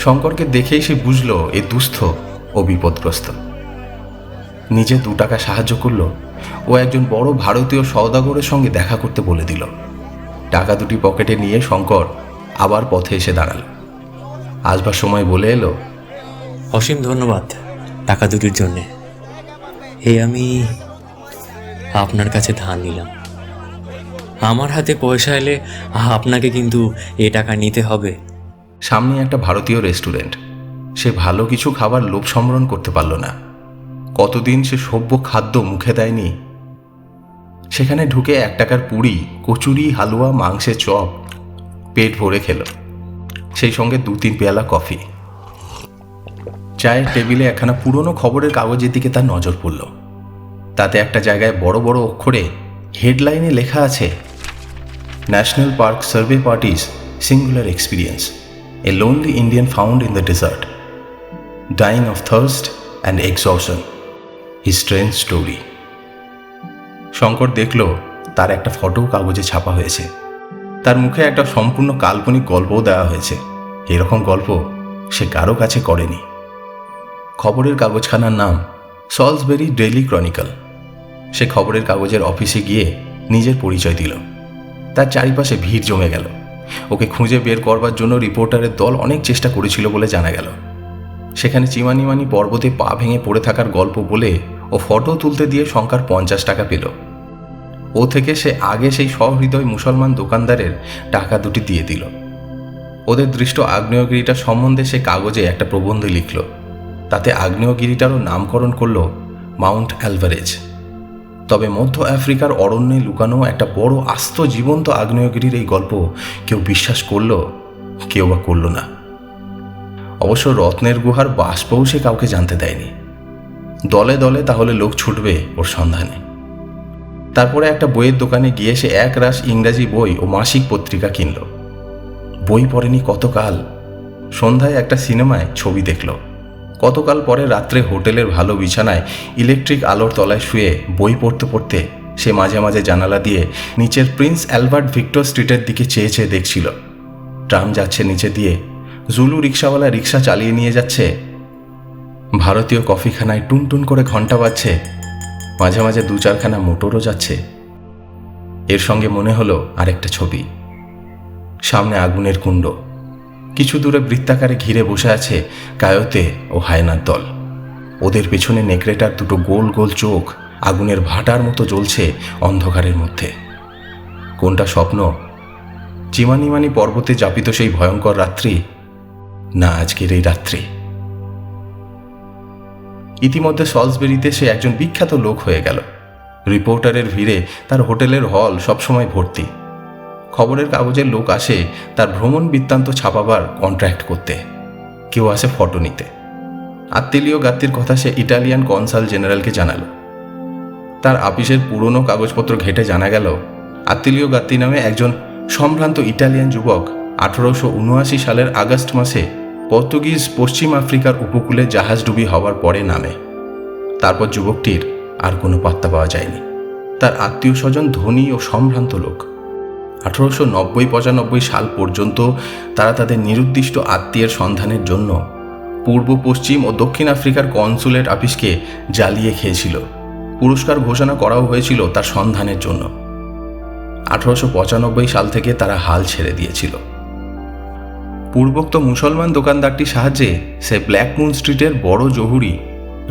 শঙ্করকে দেখেই সে বুঝল এ দুস্থ ও বিপদগ্রস্ত। নিজে 2 টাকা সাহায্য করল ও একজন বড় ভারতীয় সওদাগরের সঙ্গে দেখা করতে বলে দিল। টাকা দুটি পকেটে নিয়ে শঙ্কর আবার পথে এসে দাঁড়াল। আসবার সময় বলে এলো,
অসীম ধন্যবাদ টাকা দুটির জন্যে। আমি আপনার কাছে ধার নিলাম। আমার হাতে পয়সা এলে আপনাকে কিন্তু এ টাকা নিতে হবে।
সামনে একটা ভারতীয় রেস্টুরেন্ট। সে ভালো কিছু খাবার লোভ সম্বরণ করতে পারল না। কতদিন সে সভ্য খাদ্য মুখে দেয়নি। সেখানে ঢুকে 1 টাকার পুরি, কচুরি, হালুয়া, মাংসের চপ পেট ভরে খেল। সেই সঙ্গে 2-3 পেয়ালা কফি। চায়ের টেবিলে একখানা পুরনো খবরের কাগজের দিকে তার নজর পড়ল। তাতে একটা জায়গায় বড় বড় অক্ষরে হেডলাইনে লেখা আছে, national park survey parties singular experience, a lonely Indian found in the desert, dying of thirst and exhaustion, his strange story. Shankar দেখল তার একটা ফটো কাগজে ছাপা হয়েছে। তার মুখে একটা সম্পূর্ণ কাল্পনিক গল্পও দেওয়া হয়েছে। এরকম গল্প সে কারো কাছে করেনি। খবরের কাগজখানার নাম সলসবেরি ডেইলি ক্রনিকল। সে খবরের কাগজের অফিসে গিয়ে নিজের পরিচয় দিল। তার চারিপাশে ভিড় জমে গেল। ওকে খুঁজে বের করবার জন্য রিপোর্টারের দল অনেক চেষ্টা করেছিল বলে জানা গেল। সেখানে চিমানিমানি পর্বতে পা ভেঙে পড়ে থাকার গল্প বলে ও ফটো তুলতে দিয়ে শঙ্কর 50 টাকা পেল। ও থেকে সে আগে সেই সহৃদয় মুসলমান দোকানদারের টাকা দুটি দিয়ে দিল। ওদের দৃষ্ট আগ্নেয়গিরিটা সম্বন্ধে সে কাগজে একটা প্রবন্ধ লিখল। তাতে আগ্নেয়গিরিটারও নামকরণ করল মাউন্ট অ্যালভারেজ। তবে মধ্য আফ্রিকার অরণ্যে লুকানো একটা বড় আস্ত জীবন্ত আগ্নেয়গিরির এই গল্প কেউ বিশ্বাস করল, কেউ বা করল না। অবশ্য রত্নের গুহার বাষ্পও সে কাউকে জানতে দেয়নি। দলে দলে তাহলে লোক ছুটবে ওর সন্ধানে। তারপরে একটা বইয়ের দোকানে গিয়ে সে একরাশ ইংরাজি বই ও মাসিক পত্রিকা কিনল। বই পড়েনি কতকাল। সন্ধ্যায় একটা সিনেমায় ছবি দেখল। কতকাল পরে রাত্রে হোটেলের ভালো বিছানায় ইলেকট্রিক আলোর তলায় শুয়ে বই পড়তে পড়তে সে মাঝে মাঝে জানালা দিয়ে নিচের প্রিন্স অ্যালবার্ট ভিক্টর স্ট্রিটের দিকে চেয়ে চেয়ে দেখছিল। ট্রাম যাচ্ছে নিচে দিয়ে, জুলু রিক্সাওয়ালা রিক্সা চালিয়ে নিয়ে যাচ্ছে, ভারতীয় কফিখানায় টুনটুন করে ঘন্টা বাজছে, মাঝে মাঝে 2-4খানা মোটরও যাচ্ছে। এর সঙ্গে মনে হলো আরেকটা ছবি। সামনে আগুনের কুণ্ড, কিছু দূরে বৃত্তাকারে ঘিরে বসে আছে কায়োতে ও হায়নার দল। ওদের পেছনে নেকড়েটার 2 গোল গোল চোখ আগুনের ভাটার মতো জ্বলছে অন্ধকারের মধ্যে। কোনটা স্বপ্ন? চিমানিমানি পর্বতে যাপিত সেই ভয়ঙ্কর রাত্রি, না আজকের এই রাত্রি? ইতিমধ্যে সলসবেরিতে সে একজন বিখ্যাত লোক হয়ে গেল। রিপোর্টারের ভিড়ে তার হোটেলের হল সবসময় ভর্তি। খবরের কাগজের লোক আসে তার ভ্রমণ বৃত্তান্ত ছাপাবার কন্ট্রাক্ট করতে, কেউ আসে ফটো নিতে। আত্তিলিও গাত্তির কথা সে ইটালিয়ান কনসাল জেনারেলকে জানালো। তার আপিসের পুরনো কাগজপত্র ঘেঁটে জানা গেল আত্তিলিও গাত্তি নামে একজন সম্ভ্রান্ত ইটালিয়ান যুবক 1879 সালের আগস্ট মাসে পর্তুগিজ পশ্চিম আফ্রিকার উপকূলে জাহাজডুবি হওয়ার পরে নামে। তারপর যুবকটির আর কোনো পাত্তা পাওয়া যায়নি। তার আত্মীয় স্বজন ধনী ও সম্ভ্রান্ত লোক। 1890-95 সাল পর্যন্ত তারা তাদের নিরুদ্দিষ্ট আত্মীয়ের সন্ধানের জন্য পূর্ব পশ্চিম ও দক্ষিণ আফ্রিকার কনসুলেট আপিসকে জ্বালিয়ে খেয়েছিল। পুরস্কার ঘোষণা করাও হয়েছিল তার সন্ধানের জন্য। 1895 সাল থেকে তারা হাল ছেড়ে দিয়েছিল। পূর্বোক্ত মুসলমান দোকানদারটির সাহায্যে সে ব্ল্যাক মুন স্ট্রিটের বড় জহুরি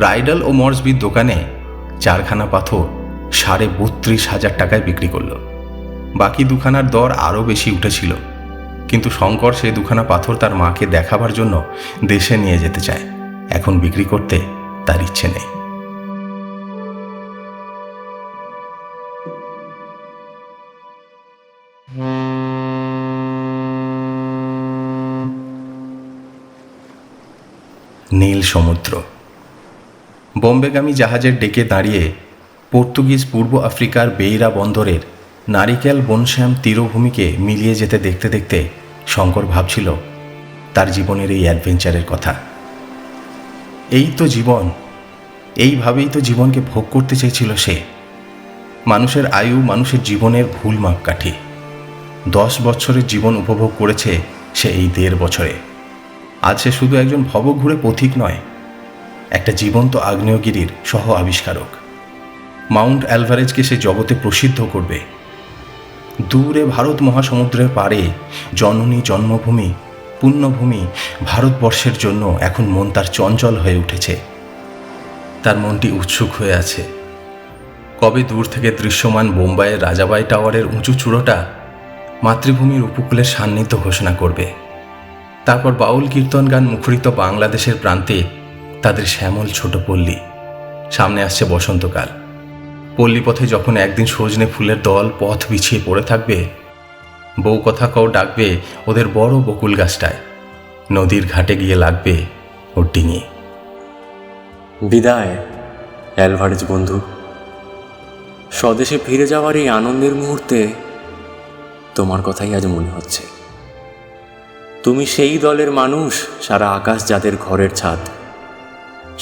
রাইডাল ও মর্সবির দোকানে 4খানা পাথর 32,500 টাকায় বিক্রি করল। বাকি দুখানার দর আরও বেশি উঠেছিল, কিন্তু শঙ্কর সেই দুখানা পাথর তার মাকে দেখাবার জন্য দেশে নিয়ে যেতে চায়। এখন বিক্রি করতে তার ইচ্ছে নেই। নীল সমুদ্র। বোম্বেগামী জাহাজের ডেকে দাঁড়িয়ে পর্তুগিজ পূর্ব আফ্রিকার বেইরা বন্দরের নারিকেল বনশ্যাম তীরভূমিকে মিলিয়ে যেতে দেখতে দেখতে শঙ্কর ভাবছিল তার জীবনের এই অ্যাডভেঞ্চারের কথা। এই তো জীবন, এইভাবেই তো জীবনকে ভোগ করতে চেয়েছিল সে। মানুষের আয়ু মানুষের জীবনের ভুল মাপকাঠি। 10 বছরের জীবন উপভোগ করেছে সে এই 1.5 বছরে। আজ সে শুধু একজন ভবঘুরে পথিক নয়, একটা জীবন্ত আগ্নেয়গিরির সহ আবিষ্কারক। মাউন্ট অ্যালভারেজকে সে জগতে প্রসিদ্ধ করবে। দূরে ভারত মহাসমুদ্রের পারে জননী জন্মভূমি পুণ্যভূমি ভারতবর্ষের জন্য এখন মন তার চঞ্চল হয়ে উঠেছে। তার মনটি উৎসুক হয়ে আছে। কবে দূর থেকে দৃশ্যমান বোম্বাইয়ের রাজাবাই টাওয়ারের উঁচু চূড়োটা মাতৃভূমির উপকূলের সান্নিধ্য ঘোষণা করবে। তারপর বাউল কীর্তন গান মুখরিত বাংলাদেশের প্রান্তে তাদের শ্যামল ছোট পল্লী। সামনে আসছে বসন্তকাল। পল্লীপথে যখন একদিন সজনে ফুলের দল পথ বিছিয়ে পড়ে থাকবে, বউ কথা কও ডাকবে ওদের বড় বকুল গাছটায়, নদীর ঘাটে গিয়ে লাগবে ওর ডিঙি।
বিদায় অ্যালভারেজ বন্ধু। স্বদেশে ফিরে যাওয়ার এই আনন্দের মুহূর্তে তোমার কথাই আজ মনে হচ্ছে। তুমি সেই দলের মানুষ, সারা আকাশ যাদের ঘরের ছাদ,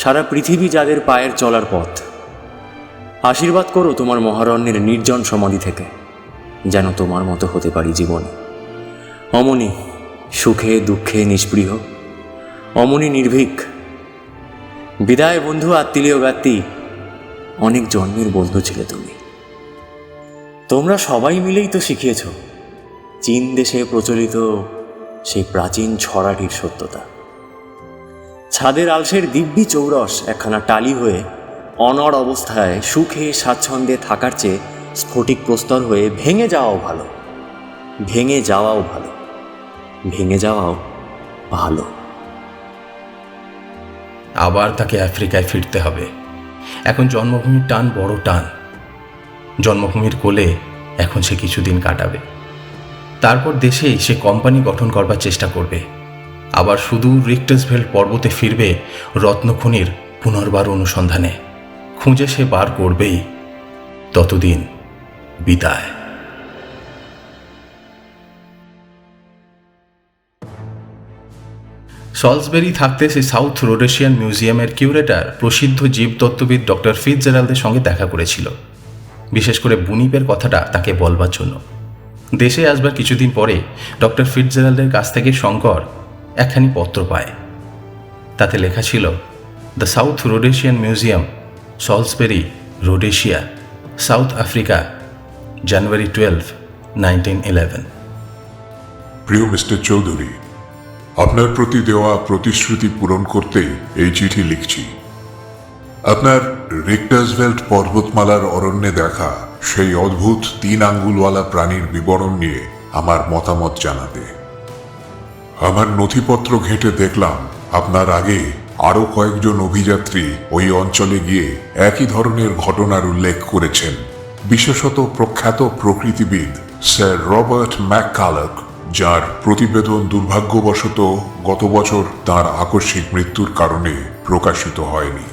সারা পৃথিবী যাদের পায়ের চলার পথ। আশীর্বাদ করো তোমার মহারণ্যের নির্জন সমাধি থেকে, যেন তোমার মতো হতে পারি জীবনে। অমনি সুখে দুঃখে নিষ্পৃহ, অমনি নির্ভীক। বিদায় বন্ধু আত্তিলিও গাত্তি। অনেক জন্মের বন্ধু ছিলে তুমি। তোমরা সবাই মিলেই তো শিখিয়েছ চীন দেশে প্রচলিত সেই প্রাচীন ছড়াটির সত্যতা। ছাদের আলসের দিব্যি চৌরস একখানা টালি হয়ে অনড় অবস্থায় সুখে স্বাচ্ছন্দ্যে থাকার চেয়ে স্ফটিক প্রস্তর হয়ে ভেঙে যাওয়াও ভালো, ভেঙে যাওয়াও ভালো, ভেঙে যাওয়াও ভালো।
আবার তাকে আফ্রিকায় ফিরতে হবে। এখন জন্মভূমির টান বড় টান। জন্মভূমির কোলে এখন সে কিছুদিন কাটাবে। তারপর দেশে সে কোম্পানি গঠন করবার চেষ্টা করবে। আবার সুদূর রিক্টাসভেল্ড পর্বতে ফিরবে রত্নখনির পুনর্বার অনুসন্ধানে। খুঁজে সে বার করবেই। ততদিন বিদায়। সলসবেরি থাকতে সে সাউথ রোডেশিয়ান মিউজিয়ামের কিউরেটর প্রসিদ্ধ জীবতত্ত্ববিদ ডক্টর ফিটজেরাল্ডের সঙ্গে দেখা করেছিল, বিশেষ করে বুনিপের কথাটা তাকে বলবার জন্য। দেশে আসবার কিছুদিন পরে ডক্টর ফিটজেরাল্ডের কাছ থেকে শঙ্কর একখানি পত্র পায়। তাতে লেখা ছিল, the South Rhodesian museum, Salisbury, Rhodesia, South Africa, January 12, 1911।
প্রিয় মিস্টার চৌধুরী, আপনার প্রতি দেওয়া প্রতিশ্রুতি পূরণ করতেই এই চিঠি লিখছি। আপনার রিক্টাসভেল্ড পর্বতমালার অরণ্যে দেখা সেই অদ্ভুত 3 আঙ্গুলওয়ালা প্রাণীর বিবরণ নিয়ে আমার মতামত জানাতে। আমার নথিপত্র ঘেঁটে দেখলাম আপনার আগে আরো কয়েকজন অভিযাত্রী ওই অঞ্চলে গিয়ে একই ধরনের ঘটনার উল্লেখ করেছেন। বিশেষত প্রখ্যাত প্রকৃতিবিদ স্যার রবার্ট ম্যাককালাক, যার প্রতিবেদন দুর্ভাগ্যবশত গত বছর তার আকস্মিক মৃত্যুর কারণে প্রকাশিত হয়নি।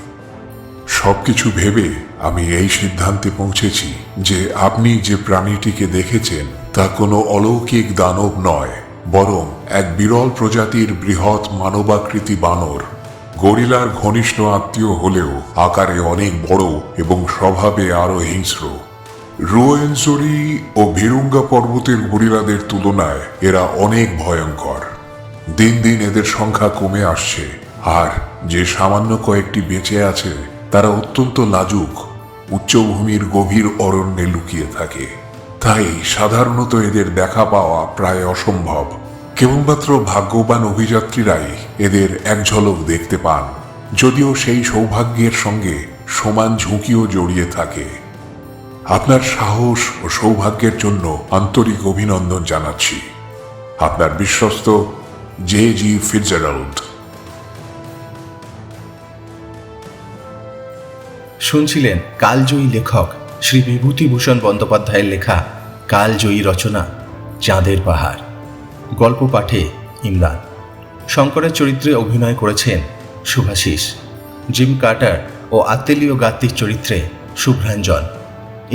সবকিছু ভেবে আমি এই সিদ্ধান্তে পৌঁছেছি যে আপনি যে প্রাণীটিকে দেখেছেন তা কোনো অলৌকিক দানব নয়, বরং এক বিরল প্রজাতির বৃহৎ মানবাকৃতি বানর। গরিলার ঘনিষ্ঠ আত্মীয় হলেও আকারে অনেক বড় এবং স্বভাবে আরো হিংস্র। রোয়েনজোরি ও ভিরুঙ্গা পর্বতের গরিলাদের তুলনায় এরা অনেক ভয়ঙ্কর। দিন দিন এদের সংখ্যা কমে আসছে, আর যে সামান্য কয়েকটি বেঁচে আছে তারা অত্যন্ত লাজুক, উচ্চভূমির গভীর অরণ্যে লুকিয়ে থাকে। তাই সাধারণত এদের দেখা পাওয়া প্রায় অসম্ভব। কেবলমাত্র ভাগ্যবান অভিযাত্রীরাই এদের এক ঝলক দেখতে পান, যদিও সেই সৌভাগ্যের সঙ্গে সমান ঝুঁকিও জড়িয়ে থাকে। আপনার সাহস ও সৌভাগ্যের জন্য আন্তরিক অভিনন্দন জানাচ্ছি। আপনার বিশ্বস্ত জে.জি. ফিটজেরাল্ড।
শুনছিলেন কালজয়ী লেখক শ্রী বিভূতিভূষণ বন্দ্যোপাধ্যায়ের লেখা কালজয়ী রচনা চাঁদের পাহাড়। গল্প পাঠে ইমরান। শঙ্করের চরিত্রে অভিনয় করেছেন শুভাশিস, জিম কার্টার ও আত্তেলিও গাত্তির চরিত্রে শুভ্রাঞ্জন,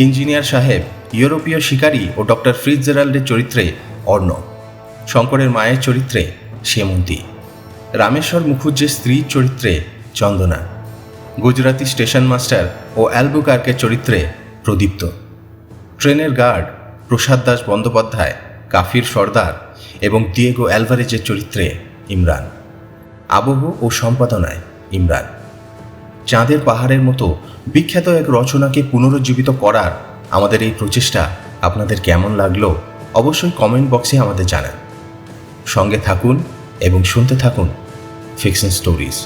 ইঞ্জিনিয়ার সাহেব, ইউরোপীয় শিকারী ও ডক্টর ফিটজেরাল্ডের চরিত্রে অর্ণব, শঙ্করের মায়ের চরিত্রে সেমন্তী, রামেশ্বর মুখুজ্জের স্ত্রীর চরিত্রে চন্দনা, গুজরাতি স্টেশন মাস্টার ও অ্যালবুকার্কের চরিত্রে প্রদীপ্ত, ট্রেনের গার্ড প্রসাদ দাস বন্দ্যোপাধ্যায়, কাফির সর্দার এবং দিয়েগো অ্যালভারেজের চরিত্রে ইমরান, আবহ ও সম্পাদনায় ইমরান। চাঁদের পাহাড়ের মতো বিখ্যাত এক রচনাকে পুনরুজ্জীবিত করার আমাদের এই প্রচেষ্টা আপনাদের কেমন লাগলো অবশ্যই কমেন্ট বক্সে আমাদের জানান। সঙ্গে থাকুন এবং শুনতে থাকুন ফিকশন স্টোরিজ।